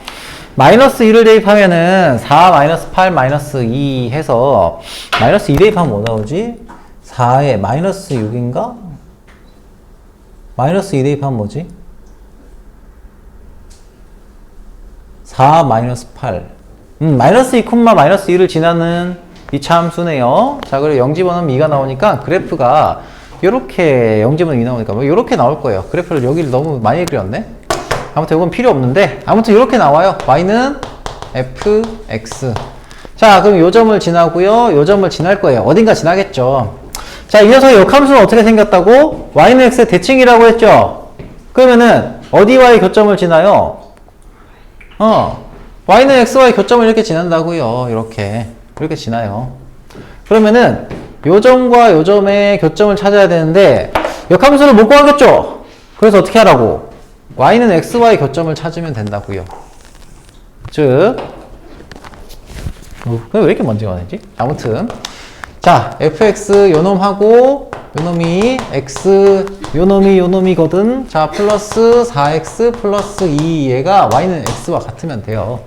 마이너스 2를 대입하면은 4 마이너스 8 마이너스 2 해서 마이너스 2 대입하면 뭐 나오지? 4에 마이너스 6인가? 마이너스 2 대입하면 뭐지? 4 마이너스 8 마이너스 2, 마이너스 2를 지나는 2차 함수네요. 자, 그리고 0집어넣으면 2가 나오니까 그래프가 요렇게 0집어넣으면 2 나오니까 뭐 요렇게 나올 거예요. 그래프를 여기를 너무 많이 그렸네. 아무튼 이건 필요 없는데 아무튼 이렇게 나와요. y는 fx. 자, 그럼 요 점을 지나고요. 요 점을 지날 거예요. 어딘가 지나겠죠. 자, 이 녀석의 역함수는 어떻게 생겼다고? y는 x의 대칭이라고 했죠. 그러면은 어디와의 교점을 지나요? y는 x와의 교점을 이렇게 지난다고요. 이렇게 지나요. 그러면은 요 점과 요 점의 교점을 찾아야 되는데 역함수를 못 구하겠죠. 그래서 어떻게 하라고? y는 x와의 교점을 찾으면 된다고요. 즉 왜 이렇게 먼지가 나지? 아무튼 자, fx 요놈하고 요놈이 x 요놈이거든. 자, 플러스 4x 플러스 2 얘가 y는 x와 같으면 돼요.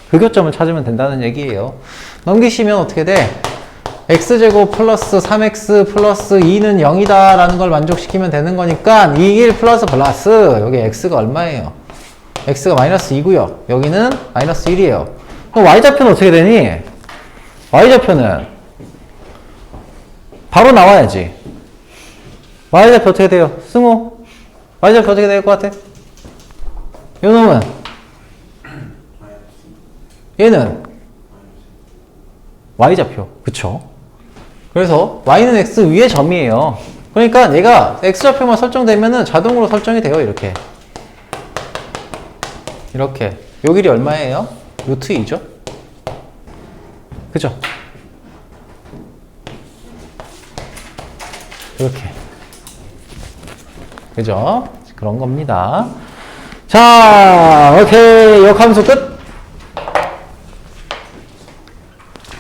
그 교점을 찾으면 된다는 얘기예요. 넘기시면 어떻게 돼? x제곱 플러스 3x 플러스 2는 0이다 라는 걸 만족시키면 되는 거니까 2, 1 플러스 여기 x가 얼마예요? x가 마이너스 2고요. 여기는 마이너스 1이에요. 그럼 y좌표는 어떻게 되니? y좌표는 바로 나와야지. y좌표 어떻게 돼요? 승호 y좌표 어떻게 될 것 같아? 요놈은 얘는 y좌표. 그쵸? 그래서 y는 x 위의 점이에요. 그러니까 얘가 x좌표만 설정되면은 자동으로 설정이 돼요. 이렇게. 이렇게. 요 길이 얼마예요? 루트 2죠? 그죠? 이렇게. 그죠? 그런 겁니다. 자, 오케이. 역함수 끝.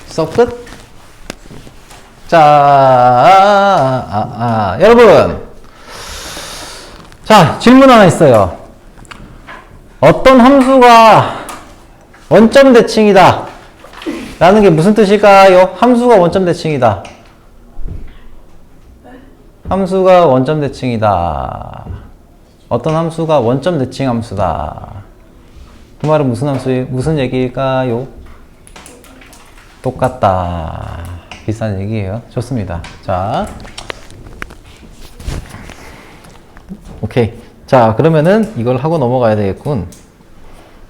수업 끝. 자, 여러분. 자, 질문 하나 있어요. 어떤 함수가 원점 대칭이다. 라는 게 무슨 뜻일까요? 함수가 원점 대칭이다. 함수가 원점 대칭이다. 어떤 함수가 원점 대칭 함수다. 그 말은 무슨 얘기일까요? 똑같다. 비슷한 얘기예요. 좋습니다. 자. 오케이. 자, 그러면은 이걸 하고 넘어가야 되겠군.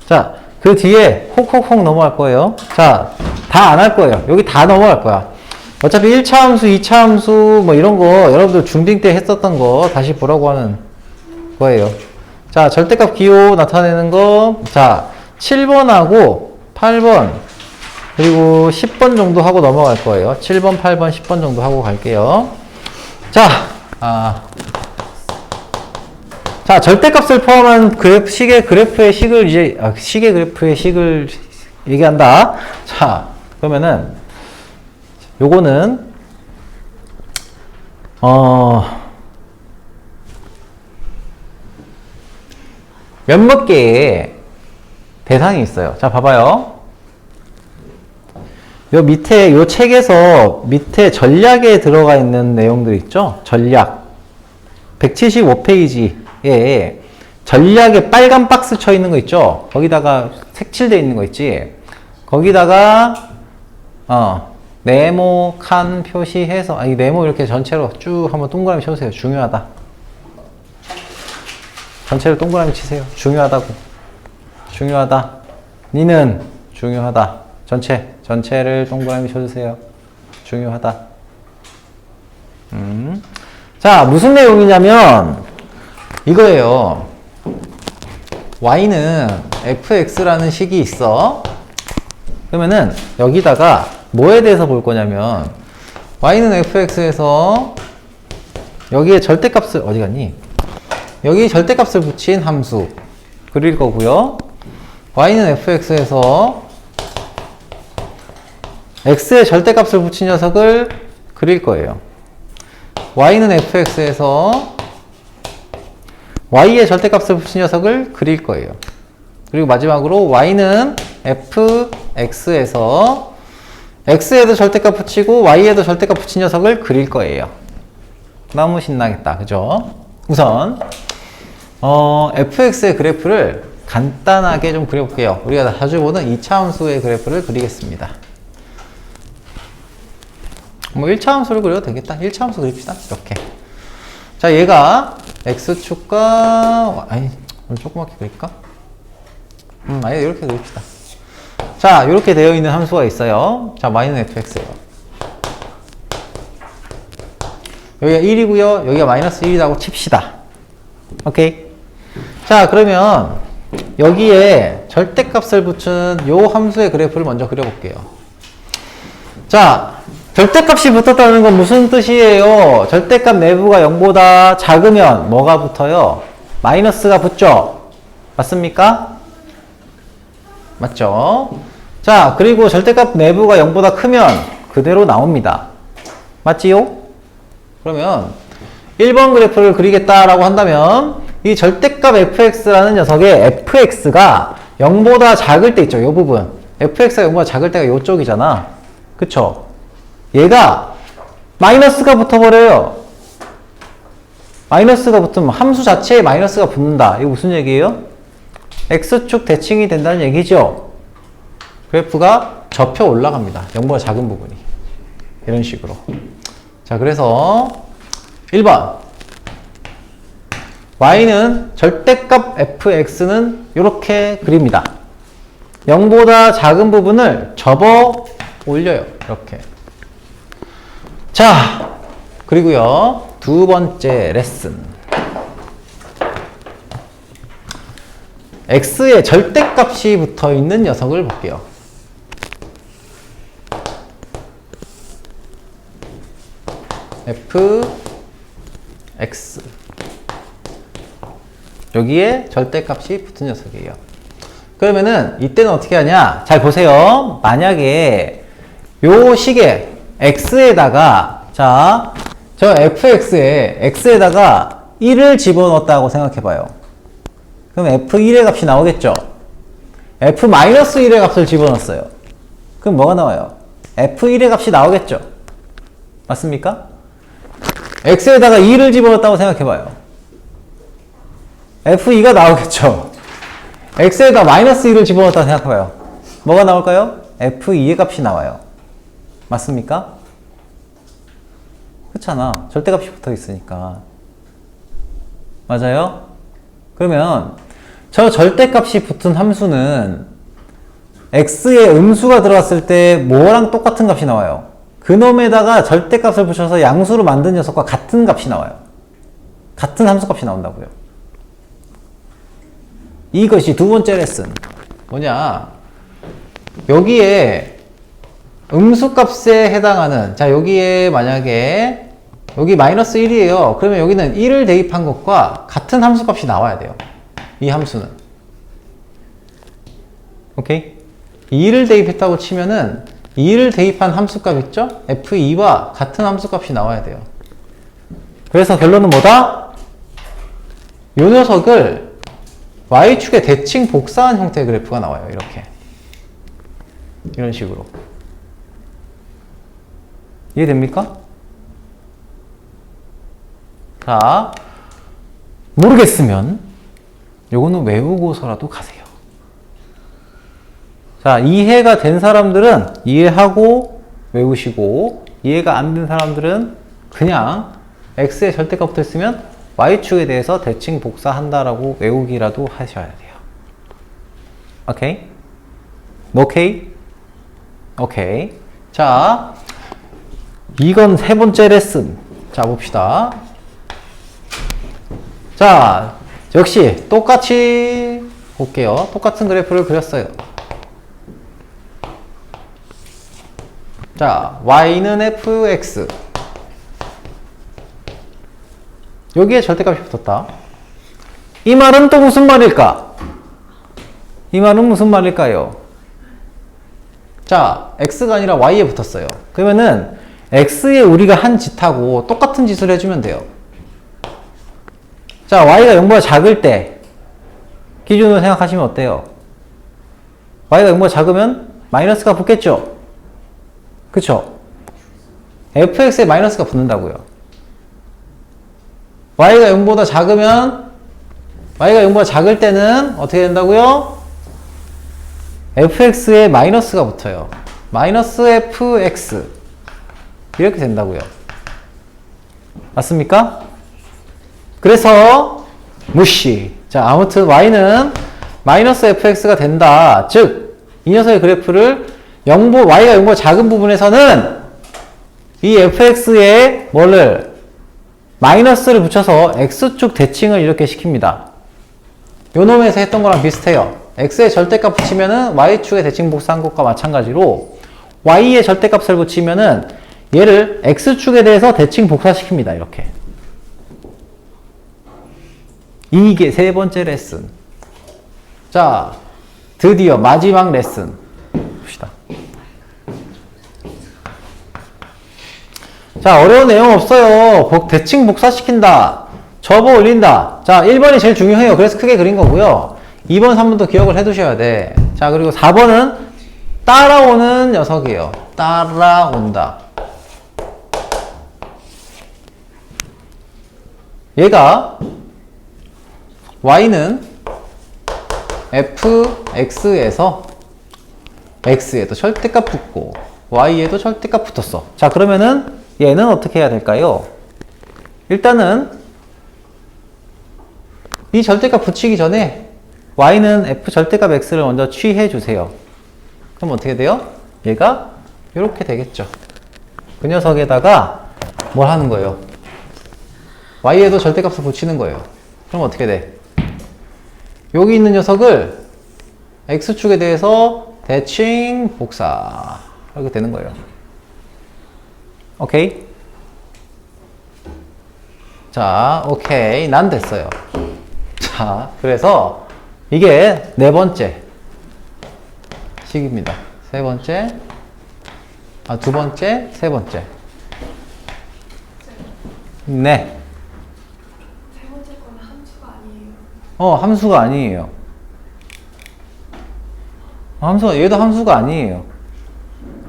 자, 그 뒤에 혹혹혹 넘어갈 거예요. 자, 다 안 할 거예요. 여기 다 넘어갈 거야. 어차피 1차 함수, 2차 함수 뭐 이런 거 여러분들 중딩 때 했었던 거 다시 보라고 하는 거예요. 자, 절대값 기호 나타내는 거. 자, 7번하고 8번 그리고 10번 정도 하고 넘어갈 거예요. 7번, 8번, 10번 정도 하고 갈게요. 자, 자, 절대값을 포함한 시계 그래프의 식을 이제, 시계 그래프의 식을 얘기한다. 자, 그러면은, 요거는, 몇몇 개의 대상이 있어요. 자, 봐봐요. 요 밑에, 요 책에서 밑에 전략에 들어가 있는 내용들 있죠? 전략. 175페이지에 전략에 빨간 박스 쳐 있는 거 있죠? 거기다가 색칠되어 있는 거 있지? 거기다가, 네모 칸 표시해서, 이 네모 이렇게 전체로 쭉 한번 동그라미 쳐주세요. 중요하다. 전체를 동그라미 치세요. 중요하다고. 중요하다. 니는 중요하다. 전체를 동그라미 쳐주세요. 중요하다. 자, 무슨 내용이냐면 이거예요. y는 fx라는 식이 있어. 그러면은 여기다가 뭐에 대해서 볼 거냐면 y는 fx에서 여기에 절대값을 어디 갔니? 여기 절대값을 붙인 함수 그릴 거고요. y는 fx에서 x의 절대값을 붙인 녀석을 그릴 거예요. y는 fx에서 y의 절대값을 붙인 녀석을 그릴 거예요. 그리고 마지막으로 y는 fx에서 x에도 절대값 붙이고 y에도 절대값 붙인 녀석을 그릴 거예요. 너무 신나겠다. 그죠? 우선 fx의 그래프를 간단하게 좀 그려볼게요. 우리가 자주 보는 2차 함수의 그래프를 그리겠습니다. 뭐 1차 함수를 그려도 되겠다. 1차 함수 그립시다. 이렇게. 자, 얘가 x축과 아니, 조그맣게 그릴까? 아니, 이렇게 그립시다. 자, 이렇게 되어 있는 함수가 있어요. 자, y는 fx예요. 여기가 1이고요. 여기가 마이너스 1이라고 칩시다. 오케이. 자, 그러면 여기에 절대값을 붙인 요 함수의 그래프를 먼저 그려볼게요. 자, 절대값이 붙었다는 건 무슨 뜻이에요? 절대값 내부가 0보다 작으면 뭐가 붙어요? 마이너스가 붙죠? 맞습니까? 맞죠? 자, 그리고 절대값 내부가 0보다 크면 그대로 나옵니다. 맞지요? 그러면 1번 그래프를 그리겠다라고 한다면 이 절대값 fx라는 녀석의 fx가 0보다 작을 때 있죠? 이 부분. fx가 0보다 작을 때가 이쪽이잖아. 그쵸? 얘가 마이너스가 붙어버려요. 마이너스가 붙으면 함수 자체에 마이너스가 붙는다. 이거 무슨 얘기예요? x축 대칭이 된다는 얘기죠. 그래프가 접혀 올라갑니다. 0보다 작은 부분이. 이런 식으로. 자, 그래서 1번 y는 절대값 fx는 이렇게 그립니다. 0보다 작은 부분을 접어 올려요. 이렇게. 자, 그리고요. 두 번째 레슨. x의 절대값이 붙어 있는 녀석을 볼게요. fx 여기에 절대값이 붙은 녀석이에요. 그러면은 이때는 어떻게 하냐? 잘 보세요. 만약에 요 식에 x에다가 자, 저 fx에 x에다가 1을 집어넣었다고 생각해 봐요. 그럼 f1의 값이 나오겠죠? f-1의 값을 집어넣었어요. 그럼 뭐가 나와요? f1의 값이 나오겠죠? 맞습니까? x에다가 2를 집어넣었다고 생각해 봐요. f2가 나오겠죠? x에다 마이너스 1을 집어넣었다고 생각해 봐요. 뭐가 나올까요? f2의 값이 나와요. 맞습니까? 그렇잖아. 절대값이 붙어 있으니까. 맞아요? 그러면 저 절대값이 붙은 함수는 x에 음수가 들어갔을 때 뭐랑 똑같은 값이 나와요? 그놈에다가 절대값을 붙여서 양수로 만든 녀석과 같은 값이 나와요. 같은 함수값이 나온다고요. 이것이 두 번째 레슨. 뭐냐? 여기에 음수값에 해당하는, 자, 여기에 만약에 여기 마이너스 1이에요. 그러면 여기는 1을 대입한 것과 같은 함수값이 나와야 돼요. 이 함수는. 오케이? 2를 대입했다고 치면은 2를 대입한 함수값 있죠? f2와 같은 함수값이 나와야 돼요. 그래서 결론은 뭐다? 요 녀석을 y축에 대칭 복사한 형태의 그래프가 나와요. 이렇게. 이런 식으로. 이해됩니까? 자, 모르겠으면 요거는 외우고서라도 가세요. 자, 이해가 된 사람들은 이해하고 외우시고, 이해가 안 된 사람들은 그냥 x의 절대값 붙어있으면 y축에 대해서 대칭 복사한다라고 외우기라도 하셔야 돼요. 오케이? 오케이? 오케이. 자, 이건 세 번째 레슨. 자, 봅시다. 자, 역시 똑같이 볼게요. 똑같은 그래프를 그렸어요. 자, y는 fx. 여기에 절대값이 붙었다. 이 말은 또 무슨 말일까? 이 말은 무슨 말일까요? 자, x가 아니라 y에 붙었어요. 그러면은 x에 우리가 한 짓하고 똑같은 짓을 해주면 돼요. 자, y가 0보다 작을 때 기준으로 생각하시면 어때요? y가 0보다 작으면 마이너스가 붙겠죠? 그쵸? fx에 마이너스가 붙는다고요. y가 0보다 작으면, y가 0보다 작을 때는 어떻게 된다고요? fx에 마이너스가 붙어요. 마이너스 fx. 이렇게 된다고요. 맞습니까? 그래서 무시. 자, 아무튼 y는 마이너스 fx가 된다. 즉, 이 녀석의 그래프를 y가 0보다 작은 부분에서는 이 fx에 뭐를 마이너스를 붙여서 x축 대칭을 이렇게 시킵니다. 요 놈에서 했던 거랑 비슷해요. x의 절대값 붙이면은 y축에 대칭 복사한 것과 마찬가지로 y의 절대값을 붙이면은 얘를 x축에 대해서 대칭 복사시킵니다. 이렇게. 이게 세 번째 레슨. 자, 드디어 마지막 레슨 봅시다. 자, 어려운 내용 없어요. 대칭 복사시킨다. 접어 올린다. 자, 1번이 제일 중요해요. 그래서 크게 그린 거고요. 2번, 3번도 기억을 해 두셔야 돼. 자, 그리고 4번은 따라오는 녀석이에요. 따라온다. 얘가 y는 fx에서 x에도 절대값 붙고 y에도 절대값 붙었어. 자, 그러면은 얘는 어떻게 해야 될까요? 일단은 이 절대값 붙이기 전에 y는 f 절대값 x를 먼저 취해 주세요. 그럼 어떻게 돼요? 얘가 이렇게 되겠죠. 그 녀석에다가 뭘 하는 거예요? y에도 절대값을 붙이는 거예요. 그럼 어떻게 돼? 여기 있는 녀석을 x축에 대해서 대칭 복사 이렇게 되는 거예요. 오케이? 자, 오케이. 난 됐어요. 자, 그래서 이게 네 번째 식입니다. 세 번째, 두 번째, 세 번째. 네. 세 번째 거는 함수가 아니에요. 함수가 아니에요. 얘도 함수가 아니에요.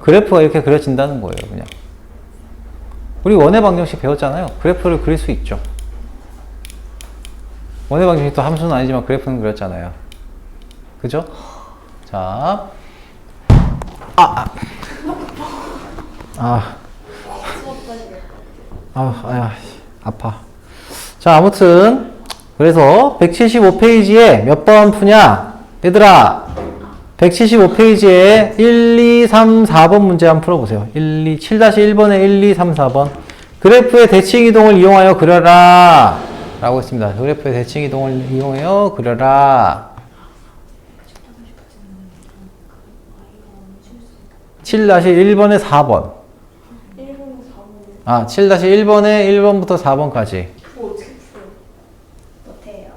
그래프가 이렇게 그려진다는 거예요, 그냥. 우리 원의 방정식 배웠잖아요. 그래프를 그릴 수 있죠. 원의 방정식도 함수는 아니지만 그래프는 그렸잖아요. 그죠? 자. 아파. 자, 아무튼 그래서 175페이지에 몇 번 푸냐? 얘들아, 175페이지에 1, 2, 3, 4번 문제 한번 풀어보세요. 7-1번에 1, 2, 3, 4번. 그래프의 대칭 이동을 이용하여 그려라. 라고 했습니다. 그래프의 대칭 이동을 이용하여 그려라. 7-1번에 4번. 7-1번에 1번부터 4번까지. 그거 어떻게 풀어요? 못해요.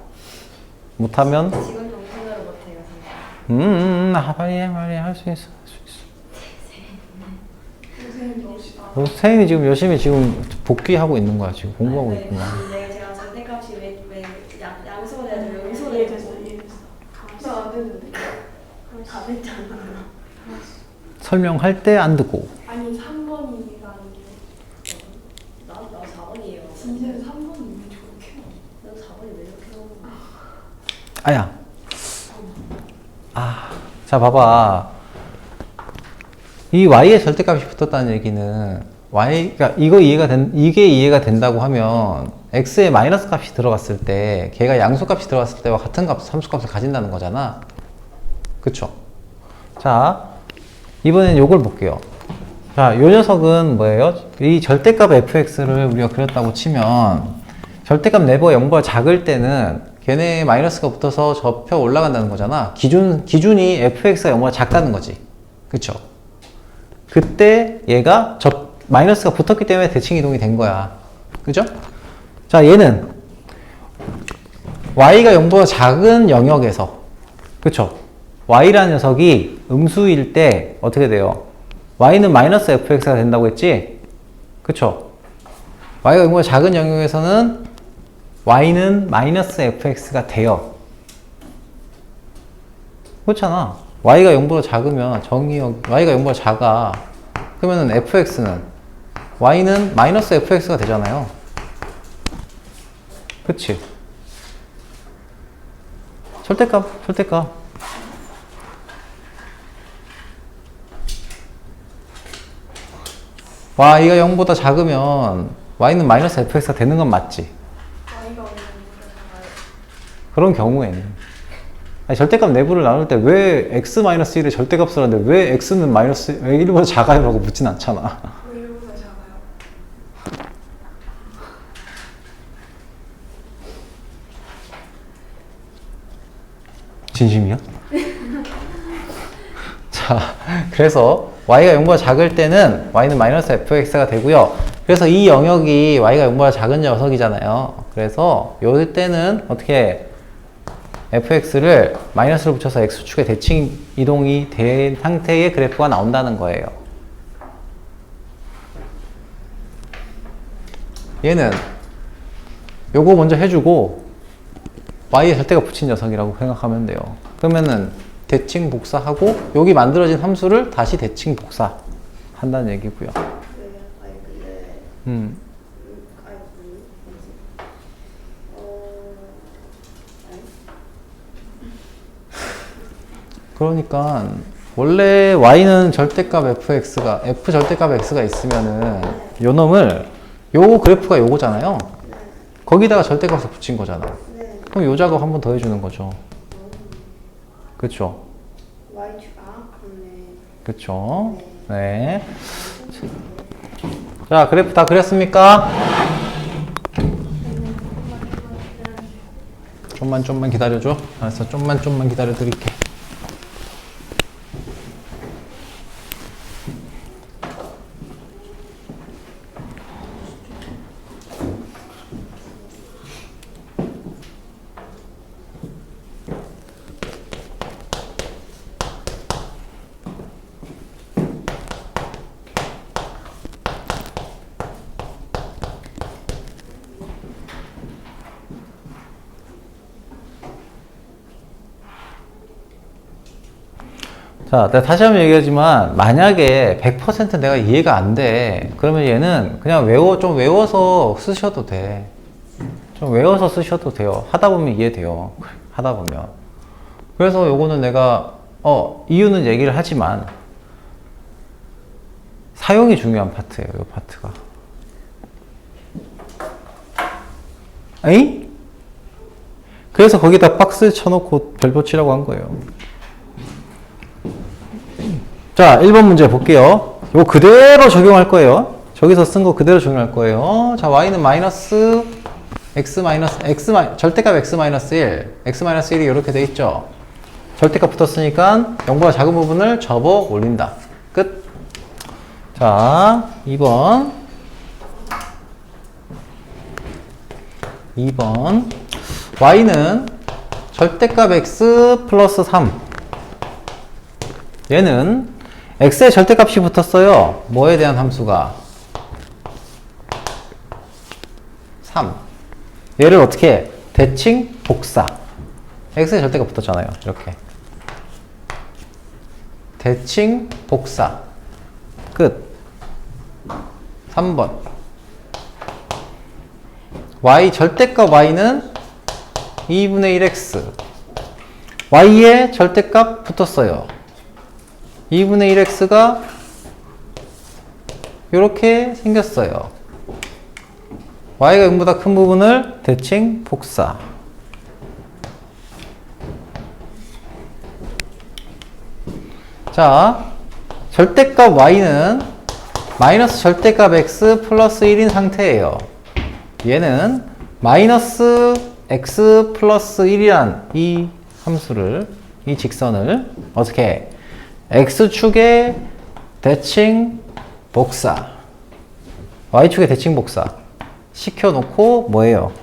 못하면? 지금 정신으로 못해요. 빨리 해, 할 수 있어. 선생님 넣읍시다. 세인이 지금 열심히 지금 복귀하고 있는 거야. 지금 공부하고 있구나. 근데 제가 절대값이 왜 양수분해야 되면 음수분해 돼서 나안 되는데. 다 됐잖아요. 설명할 때 안 듣고. 아니 3번이 이해가 안 돼. 나 4번이에요. 진짜 3번이 왜 저렇게 나와? 난 4번이 왜 저렇게 나오는 거야? 자, 봐봐. 이 y의 절대값이 붙었다는 얘기는 그러니까 이게 이해가 된다고 하면 x의 마이너스 값이 들어갔을 때 걔가 양수 값이 들어갔을 때와 같은 함수 값을 가진다는 거잖아. 그쵸? 자, 이번엔 요걸 볼게요. 자, 요 녀석은 뭐예요? 이 절대값 fx를 우리가 그렸다고 치면 절대값 네버가 0보다 작을 때는 걔네 마이너스가 붙어서 접혀 올라간다는 거잖아. 기준이 fx가 0보다 작다는 거지. 그쵸? 그때 얘가 마이너스가 붙었기 때문에 대칭 이동이 된 거야. 그죠? 자, 얘는 y가 0보다 작은 영역에서, 그쵸? y라는 녀석이 음수일 때 어떻게 돼요? y는 마이너스 fx가 된다고 했지? 그쵸? y가 0보다 작은 영역에서는 y는 마이너스 fx가 돼요. 그렇잖아. y가 0보다 작으면 y가 0보다 작아. 그러면은 fx는 y는 마이너스 fx가 되잖아요. 그치? 절대값. y가 0보다 작으면 y는 마이너스 fx가 되는 건 맞지? y가 어느 정도 작아요? 그런 경우에는 절대값 내부를 나눌 때 왜 x-1의 절대값을 하는데 왜 x는 왜 1보다 작아요? 라고 묻진 않잖아. 왜 1보다 작아요? 진심이야? 자, 그래서 y가 0보다 작을 때는 y는 마이너스 fx가 되고요. 그래서 이 영역이 y가 0보다 작은 녀석이잖아요. 그래서 요 때는 어떻게 fx를 마이너스로 붙여서 x축에 대칭 이동이 된 상태의 그래프가 나온다는 거예요. 얘는 요거 먼저 해주고 y에 절대가 붙인 녀석이라고 생각하면 돼요. 그러면은 대칭 복사하고 여기 만들어진 함수를 다시 대칭 복사 한다는 얘기고요. 그러니까 원래 y는 절대값 f 절대값 x가 있으면은 요 놈을 요 그래프가 요거잖아요. 거기다가 절대값을 붙인 거잖아. 그럼 요 작업 한 번 더 해주는 거죠. 그쵸? 그러네. 그쵸? 네. 자, 그래프 다 그렸습니까? 좀만 기다려줘. 알았어, 좀만 기다려 드릴게. 자, 내가 다시 한번 얘기하지만, 만약에 100% 내가 이해가 안 돼. 그러면 얘는 그냥 좀 외워서 쓰셔도 돼. 좀 외워서 쓰셔도 돼요. 하다 보면 이해돼요. 하다 보면. 그래서 요거는 내가, 이유는 얘기를 하지만, 사용이 중요한 파트예요, 요 파트가. 에이? 그래서 거기다 박스 쳐놓고 별 붙이라고 한 거예요. 자, 1번 문제 볼게요. 이거 그대로 적용할 거예요. 저기서 쓴 거 그대로 적용할 거예요. 자, y는 마이너스 절대값 x-1, x-1이 이렇게 돼 있죠. 절대값 붙었으니까 0보다 작은 부분을 접어 올린다. 끝. 자, 2번 y는 절대값 x 플러스 3. 얘는 x의 절대값이 붙었어요. 뭐에 대한 함수가? 3. 얘를 어떻게 해? 대칭 복사. x의 절대값 붙었잖아요. 이렇게. 대칭 복사. 끝. 3번. y 절대값 y는 2분의 1x. y의 절대값 붙었어요. 2분의 1x가 이렇게 생겼어요. y가 0보다 큰 부분을 대칭 복사. 자, 절대값 y는 마이너스 절대값 x 플러스 1인 상태예요. 얘는 마이너스 x 플러스 1이란 이 함수를, 이 직선을 어떻게 해? x축의 대칭 복사, y축의 대칭 복사 시켜놓고 뭐예요?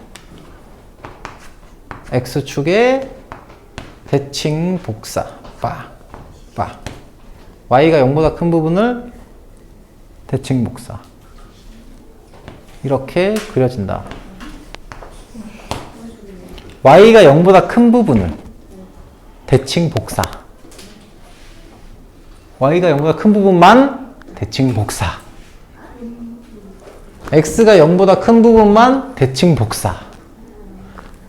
x축의 대칭 복사 y가 0보다 큰 부분을 대칭 복사. 이렇게 그려진다. y가 0보다 큰 부분을 대칭 복사. y가 0보다 큰 부분만 대칭 복사. x가 0보다 큰 부분만 대칭 복사.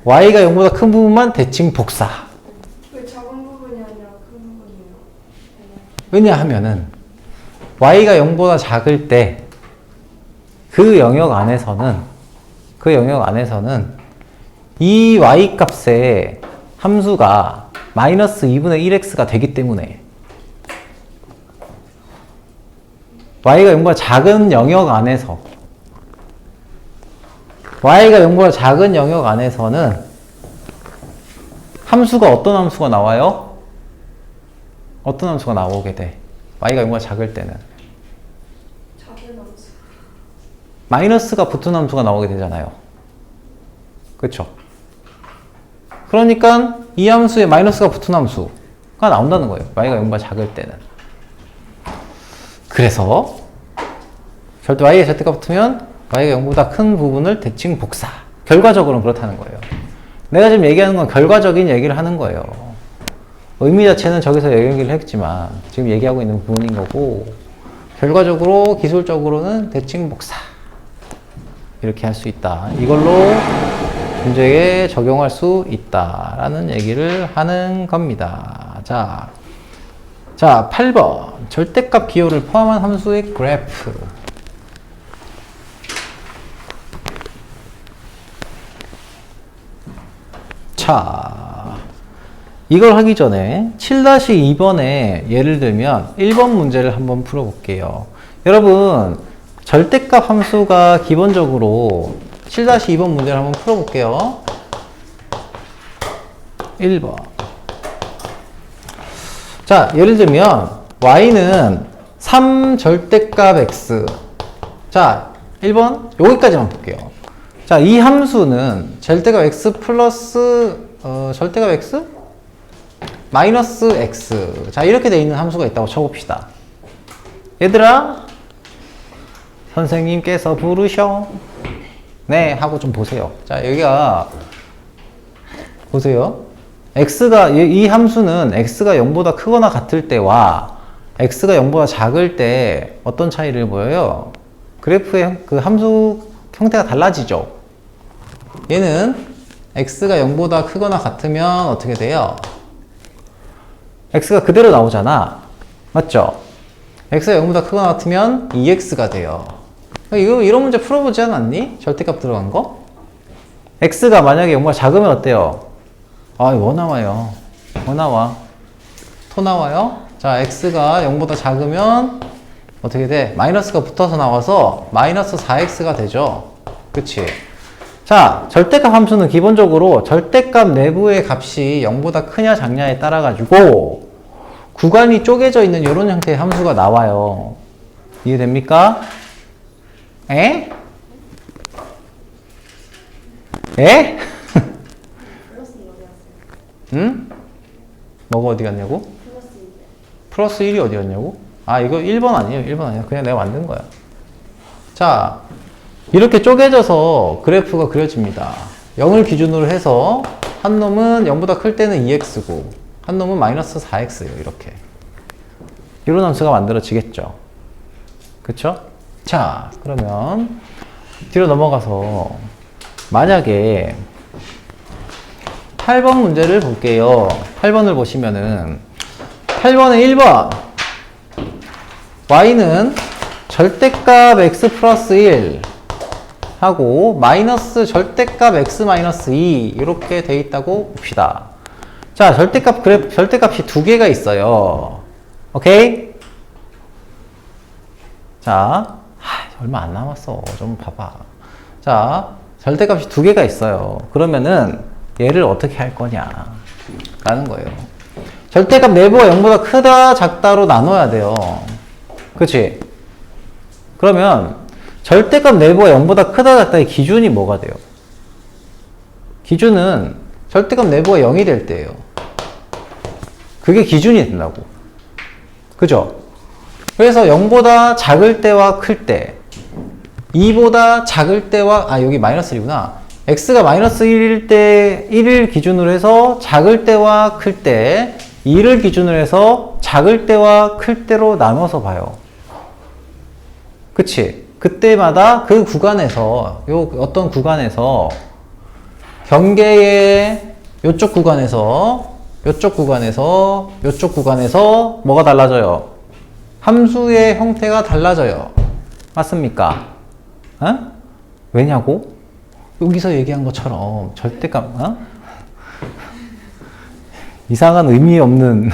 y가 0보다 큰 부분만 대칭 복사. 왜 작은 부분이 아니라 큰 부분이에요? 왜냐하면은 y가 0보다 작을 때 그 영역 안에서는 이 y 값의 함수가 마이너스 2분의 1x가 되기 때문에 y가 0보다 작은 영역 안에서는 함수가 어떤 함수가 나와요? 어떤 함수가 나오게 돼? y가 0보다 작을 때는 작은 함수. 마이너스가 붙은 함수가 나오게 되잖아요. 그렇죠? 그러니까 이 함수에 마이너스가 붙은 함수가 나온다는 거예요. y가 0보다 작을 때는. 그래서 y의 절대가 붙으면 y가 0보다 큰 부분을 대칭 복사. 결과적으로는 그렇다는 거예요. 내가 지금 얘기하는 건 결과적인 얘기를 하는 거예요. 의미 자체는 저기서 얘기를 했지만 지금 얘기하고 있는 부분인 거고, 결과적으로 기술적으로는 대칭 복사 이렇게 할 수 있다. 이걸로 문제에 적용할 수 있다라는 얘기를 하는 겁니다. 자, 8번 절대값 기호를 포함한 함수의 그래프. 자, 이걸 하기 전에 7-2번에 예를 들면 1번 문제를 한번 풀어볼게요. 여러분, 절대값 함수가 기본적으로 7-2번 문제를 한번 풀어볼게요. 1번. 자, 예를 들면 y는 3 절대값 x. 자, 1번 여기까지만 볼게요. 자, 이 함수는 절대값 x 플러스 절대값 x? 마이너스 x. 자, 이렇게 돼 있는 함수가 있다고 쳐봅시다. 얘들아, 선생님께서 부르셔. 네, 하고 좀 보세요. 자, 여기가 보세요. x가 이 함수는 x가 0보다 크거나 같을 때와 x가 0보다 작을 때 어떤 차이를 보여요? 그래프의 그 함수 형태가 달라지죠. 얘는 x가 0보다 크거나 같으면 어떻게 돼요? x가 그대로 나오잖아. 맞죠? x가 0보다 크거나 같으면 2x가 돼요. 이거 이런 문제 풀어보지 않았니? 절대값 들어간 거? x가 만약에 0보다 작으면 어때요? 아, 뭐 나와요? 뭐 나와? 토 나와요? 자, x가 0보다 작으면 어떻게 돼? 마이너스가 붙어서 나와서 마이너스 4x가 되죠. 그치? 자, 절대값 함수는 기본적으로 절대값 내부의 값이 0보다 크냐 작냐에 따라 가지고 구간이 쪼개져 있는 이런 형태의 함수가 나와요. 이해됩니까? 에? 에? 응? 뭐가 어디 갔냐고? 플러스 1이 어디 갔냐고? 아, 이거 1번 아니에요. 1번 아니야. 그냥 내가 만든 거야. 자, 이렇게 쪼개져서 그래프가 그려집니다. 0을 기준으로 해서 한 놈은 0보다 클 때는 2x고 한 놈은 마이너스 4x예요. 이렇게. 이런 함수가 만들어지겠죠. 그쵸? 자, 그러면 뒤로 넘어가서 만약에 8번 문제를 볼게요. 8번을 보시면은 8번에 1번 y는 절대값 x 플러스 1 하고 마이너스 절대값 x 마이너스 2 이렇게 돼 있다고 봅시다. 자, 절대값이 두 개가 있어요. 오케이? 자, 얼마 안 남았어. 좀 봐봐. 자, 절대값이 두 개가 있어요. 그러면은 얘를 어떻게 할 거냐 라는 거예요. 절대값 내부가 0보다 크다 작다로 나눠야 돼요. 그치? 그러면 절대값 내부가 0보다 크다 작다의 기준이 뭐가 돼요? 기준은 절대값 내부가 0이 될 때예요. 그게 기준이 된다고. 그죠? 그래서 0보다 작을 때와 클 때, 2보다 작을 때와, 여기 마이너스 1이구나. x가 마이너스 1일 때, 1을 기준으로 해서 작을 때와 클 때, 2를 기준으로 해서 작을 때와 클 때로 나눠서 봐요. 그치? 그때마다 그 구간에서, 어떤 구간에서, 경계의 요쪽 구간에서, 요쪽 구간에서 뭐가 달라져요? 함수의 형태가 달라져요. 맞습니까? 어? 왜냐고? 여기서 얘기한 것처럼 절대값, 이상한 의미 없는,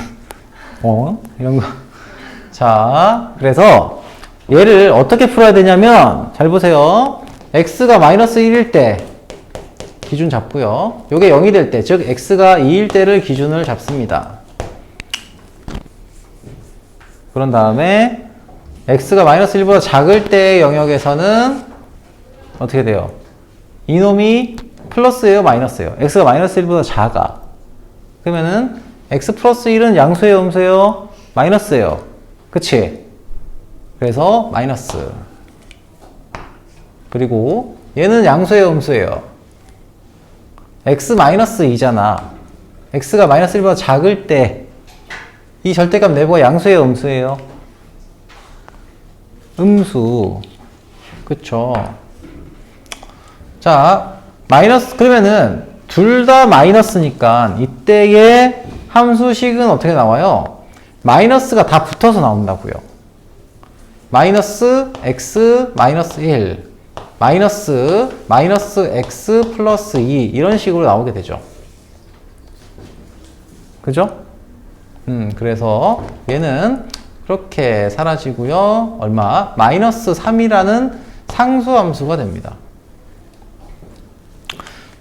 이런 거. 자, 그래서 얘를 어떻게 풀어야 되냐면, 잘 보세요. x가 마이너스 1일 때 기준 잡고요. 요게 0이 될 때, 즉 x가 2일 때를 기준을 잡습니다. 그런 다음에 x가 마이너스 1보다 작을 때의 영역에서는 어떻게 돼요? 이놈이 플러스예요, 마이너스예요? x가 마이너스 1보다 작아. 그러면은 x 플러스 1은 양수예요, 음수예요? 마이너스예요. 그치? 그래서 마이너스. 그리고 얘는 양수예요, 음수예요? x 마이너스 2잖아. x가 마이너스 1보다 작을 때 이 절대값 내부가 양수예요, 음수예요? 음수. 그쵸? 자, 마이너스, 그러면은 둘 다 마이너스니까 이때의 함수식은 어떻게 나와요? 마이너스가 다 붙어서 나온다고요. 마이너스 x 마이너스 1 마이너스 x 플러스 2 이런 식으로 나오게 되죠. 그죠? 그래서 얘는 그렇게 사라지고요. 얼마? 마이너스 3이라는 상수함수가 됩니다.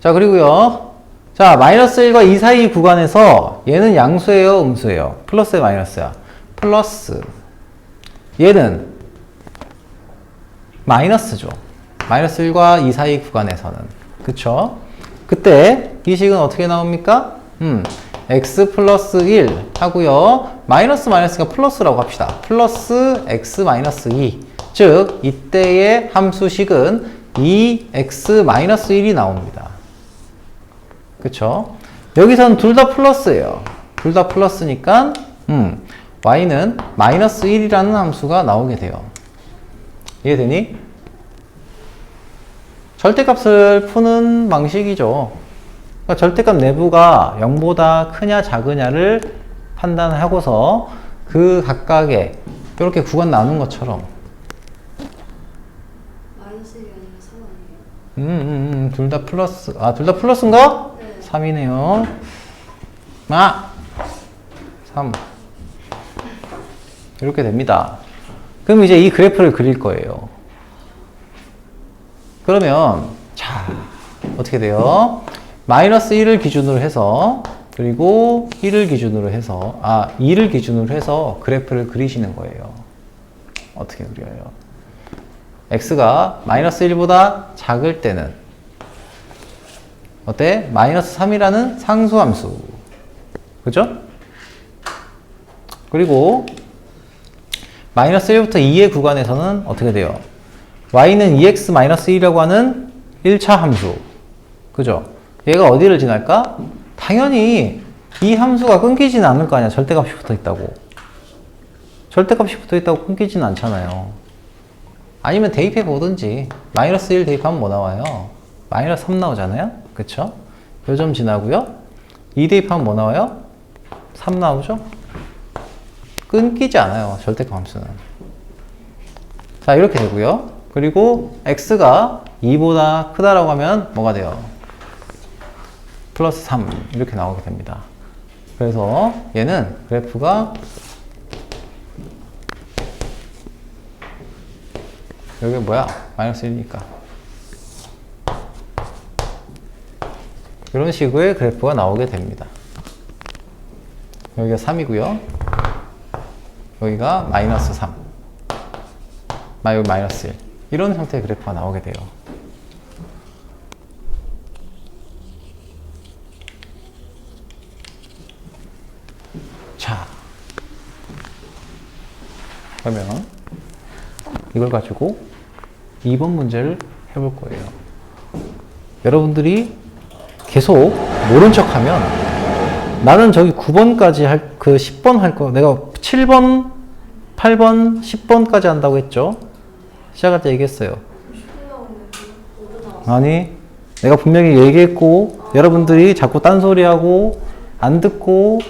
자, 그리고요. 자, 마이너스 1과 2 사이 구간에서 얘는 양수예요, 음수예요? 플러스에 마이너스야. 플러스. 얘는 마이너스죠. 마이너스 1과 2 사이 구간에서는. 그쵸? 그때 이 식은 어떻게 나옵니까? x 플러스 1 하고요. 마이너스 마이너스가 플러스라고 합시다. 플러스 x 마이너스 2. 즉, 이때의 함수식은 2x 마이너스 1이 나옵니다. 그쵸? 여기서는 둘 다 플러스예요. 둘 다 플러스니까, y는 마이너스 1이라는 함수가 나오게 돼요. 이해되니? 절대값을 푸는 방식이죠. 그러니까 절대값 내부가 0보다 크냐 작으냐를 판단하고서 그 각각의 이렇게 구간 나눈 것처럼 마이너스 1이 아니라 3 아니에요? 둘 다 플러스. 아, 둘 다 플러스인가? 네. 3이네요. 아! 3. 이렇게 됩니다. 그럼 이제 이 그래프를 그릴 거예요. 그러면, 자, 어떻게 돼요? 마이너스 1을 기준으로 해서, 그리고 1을 기준으로 해서, 2를 기준으로 해서 그래프를 그리시는 거예요. 어떻게 그려요? x가 마이너스 1보다 작을 때는, 어때? 마이너스 3이라는 상수함수. 그죠? 그리고, 마이너스 1부터 2의 구간에서는 어떻게 돼요? y는 2x-1이라고 하는 1차 함수. 그죠? 얘가 어디를 지날까? 당연히 이 함수가 끊기지는 않을 거 아니야. 절대값이 붙어 있다고. 절대값이 붙어 있다고 끊기지는 않잖아요. 아니면 대입해 보든지. 마이너스 1 대입하면 뭐 나와요? 마이너스 3 나오잖아요? 그쵸? 요 점 지나고요. 2 대입하면 뭐 나와요? 3 나오죠? 끊기지 않아요. 절대값 함수는. 자, 이렇게 되고요. 그리고 x가 2보다 크다라고 하면 뭐가 돼요? 플러스 3 이렇게 나오게 됩니다. 그래서 얘는 그래프가 여기 뭐야? 마이너스 1이니까 이런 식의 그래프가 나오게 됩니다. 여기가 3이고요. 여기가 마이너스 3. 여기 마이너스 1. 이런 형태의 그래프가 나오게 돼요. 자, 그러면 이걸 가지고 2번 문제를 해볼 거예요. 여러분들이 계속 모른 척 하면 나는 저기 9번까지 할, 10번 할 거, 내가 7번, 8번, 10번까지 한다고 했죠? 시작할 때 얘기했어요. 아니, 내가 분명히 얘기했고, 여러분들이 자꾸 딴소리하고, 안 듣고,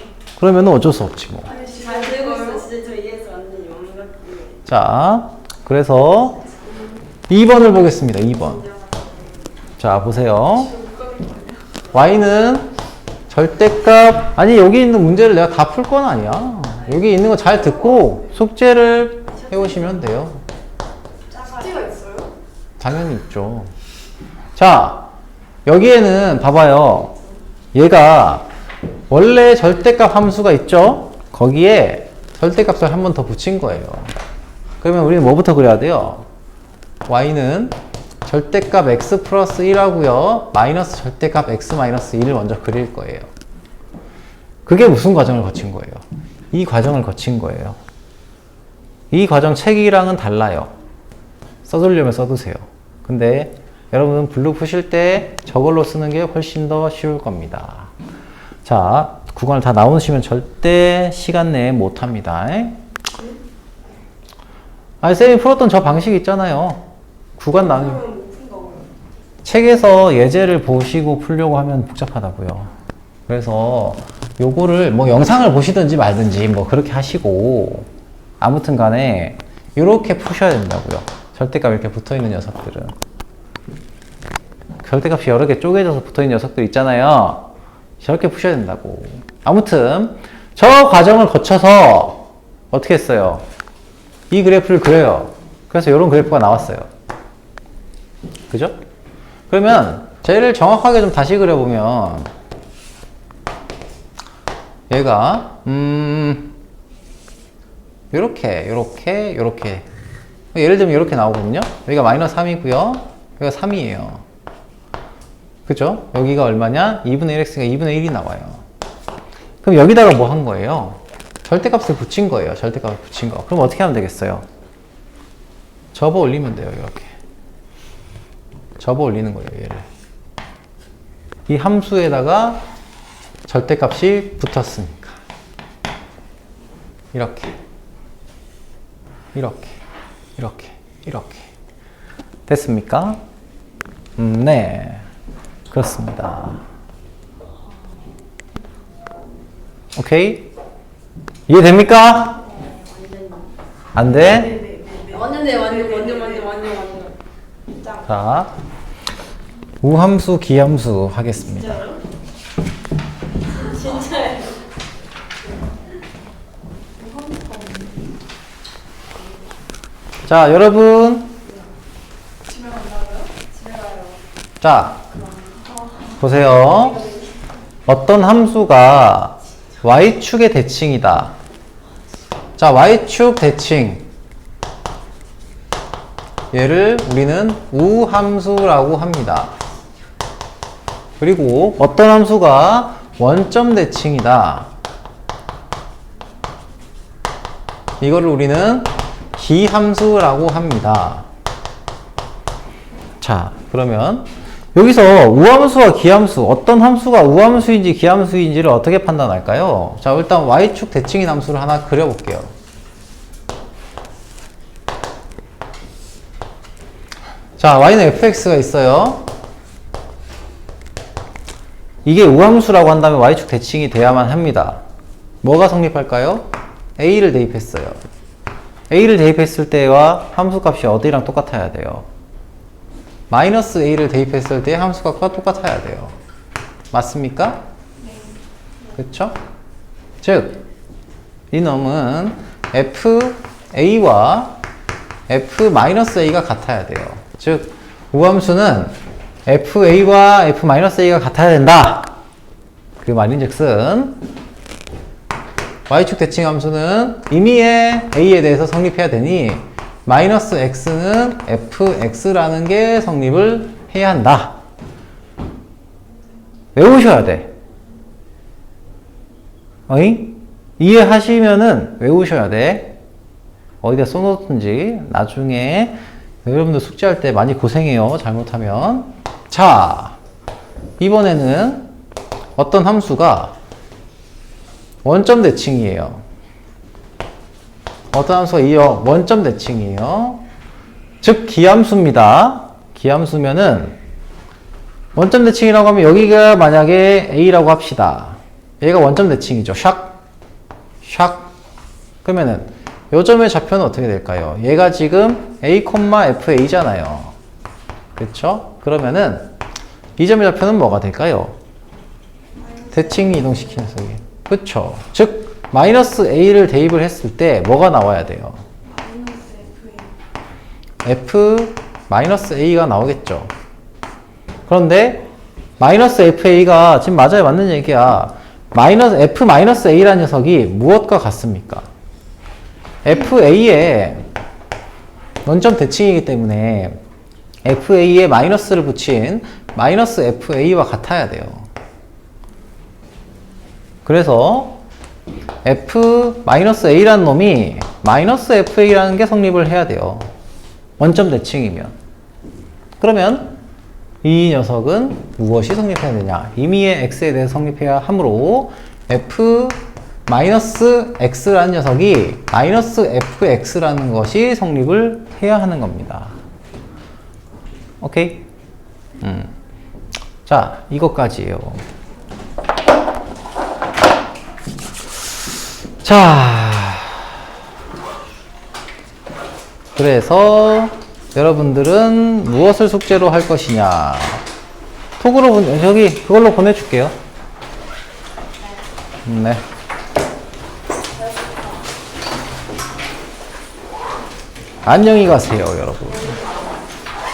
그러면 어쩔 수 없지 뭐. 잘 되고 있어. 진짜 저 이해해서 완전 영감. 자, 그래서 2번을 보겠습니다. 2번. 자, 보세요. y는 절대값, 아니, 여기 있는 문제를 내가 다 풀 건 아니야. 여기 있는 거 잘 듣고, 숙제를 해오시면 돼요. 숙제가 있어요? 당연히 있죠. 자, 여기에는 봐봐요. 얘가 원래 절대값 함수가 있죠? 거기에 절대값을 한 번 더 붙인 거예요. 그러면 우리는 뭐부터 그려야 돼요? y는 절대값 x 플러스 1하고요. 마이너스 절대값 x 마이너스 1을 먼저 그릴 거예요. 그게 무슨 과정을 거친 거예요? 이 과정을 거친 거예요. 이 과정 책이랑은 달라요. 써두려면 써두세요. 근데 여러분은 블록 푸실 때 저걸로 쓰는 게 훨씬 더 쉬울 겁니다. 자, 구간을 다 나오시면 절대 시간 내에 못합니다. 아니, 쌤이 풀었던 저 방식 있잖아요. 구간 나누 책에서 예제를 보시고 풀려고 하면 복잡하다고요. 그래서 요거를 뭐 영상을 보시든지 말든지 뭐 그렇게 하시고 아무튼 간에 이렇게 푸셔야 된다고요. 절대값 이렇게 붙어있는 녀석들은. 절대값이 여러 개 쪼개져서 붙어있는 녀석들 있잖아요. 저렇게 푸셔야 된다고. 아무튼 저 과정을 거쳐서 어떻게 했어요? 이 그래프를 그려요. 그래서 이런 그래프가 나왔어요. 그죠? 그러면 쟤를 정확하게 좀 다시 그려보면 얘가 요렇게 예를 들면 이렇게 나오거든요. 여기가 마이너스 3이고요. 여기가 3이에요. 그죠? 여기가 얼마냐? 2분의 1x가 2분의 1이 나와요. 그럼 여기다가 뭐 한 거예요? 절대값을 붙인 거예요. 절대값을 붙인 거. 그럼 어떻게 하면 되겠어요? 접어 올리면 돼요. 이렇게 접어 올리는 거예요. 얘를 이 함수에다가 절대값이 붙었으니까 이렇게 됐습니까? 네, 그렇습니다. 오케이? 이해됩니까? 안 돼? 완전 짱. 자, 우함수, 기함수 하겠습니다. 진짜요? 자, 여러분. 집에 간다고요? 집에 가요. 자, 보세요. 어떤 함수가 y축의 대칭이다. 자, y축 대칭. 얘를 우리는 우함수라고 합니다. 그리고 어떤 함수가 원점 대칭이다. 이거를 우리는 기함수라고 합니다. 자, 그러면 여기서 우함수와 기함수, 어떤 함수가 우함수인지 기함수인지를 어떻게 판단할까요? 자, 일단 y축 대칭인 함수를 하나 그려볼게요. 자, y는 fx가 있어요. 이게 우함수라고 한다면 y축 대칭이 돼야만 합니다. 뭐가 성립할까요? a를 대입했어요. a를 대입했을 때와 함수값이 어디랑 똑같아야 돼요? 마이너스 a를 대입했을 때 함수값과 똑같아야 돼요. 맞습니까? 네. 그렇죠? 즉, 이 놈은 fa와 f-a가 같아야 돼요. 즉, 우함수는 fa와 f-a가 같아야 된다. 그 말인즉슨 y축 대칭 함수는 임의의 a에 대해서 성립해야 되니 마이너스 x는 fx라는 게 성립을 해야 한다. 외우셔야 돼. 어이? 이해하시면은 외우셔야 돼. 어디다 써놓든지 나중에 여러분들 숙제할 때 많이 고생해요. 잘못하면. 자, 이번에는 어떤 함수가 원점 대칭이에요. 어떤 함수가 이 원점 대칭이에요. 즉 기함수입니다. 기함수면은 원점 대칭이라고 하면 여기가 만약에 A라고 합시다. 얘가 원점 대칭이죠. 샥. 그러면은 요 점의 좌표는 어떻게 될까요? 얘가 지금 A, FA잖아요. 그렇죠? 그러면은 이 점의 좌표는 뭐가 될까요? 대칭 이동시키면서. 그렇죠. 즉 마이너스 A를 대입을 했을 때 뭐가 나와야 돼요? F A가 나오겠죠. 그런데 마이너스 FA가 지금 맞아요, 맞는 얘기야. F A라는 녀석이 무엇과 같습니까? FA의 원점 대칭이기 때문에 FA에 마이너스를 붙인 마이너스 FA와 같아야 돼요. 그래서 F-A라는 놈이 마이너스 FA라는 게 성립을 해야 돼요. 원점 대칭이면. 그러면 이 녀석은 무엇이 성립해야 되냐? 임의의 X에 대해서 성립해야 하므로 F-X라는 녀석이 마이너스 FX라는 것이 성립을 해야 하는 겁니다. 오케이? 자, 이것까지예요. 자, 그래서 여러분들은 무엇을 숙제로 할 것이냐? 톡으로 그걸로 보내줄게요. 네. 안녕히 가세요, 여러분.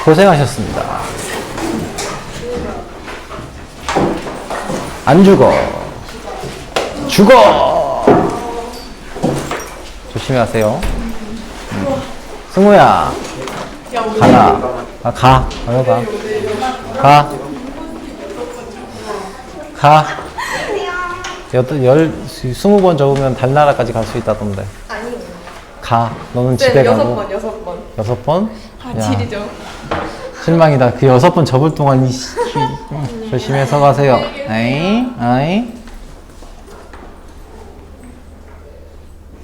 고생하셨습니다. 안 죽어. 죽어! 조심히 하세요. 승우야. 가라. 아, 가. 어여 가. 가. 가. 20번 적으면 달나라까지 갈 수 있다던데. 아니에요. 가. 너는 집에 가고. 6번. 6번? 아, 질이죠. 실망이다. 그 6번 접을 동안, 조심해서 가세요. 아이, 아이.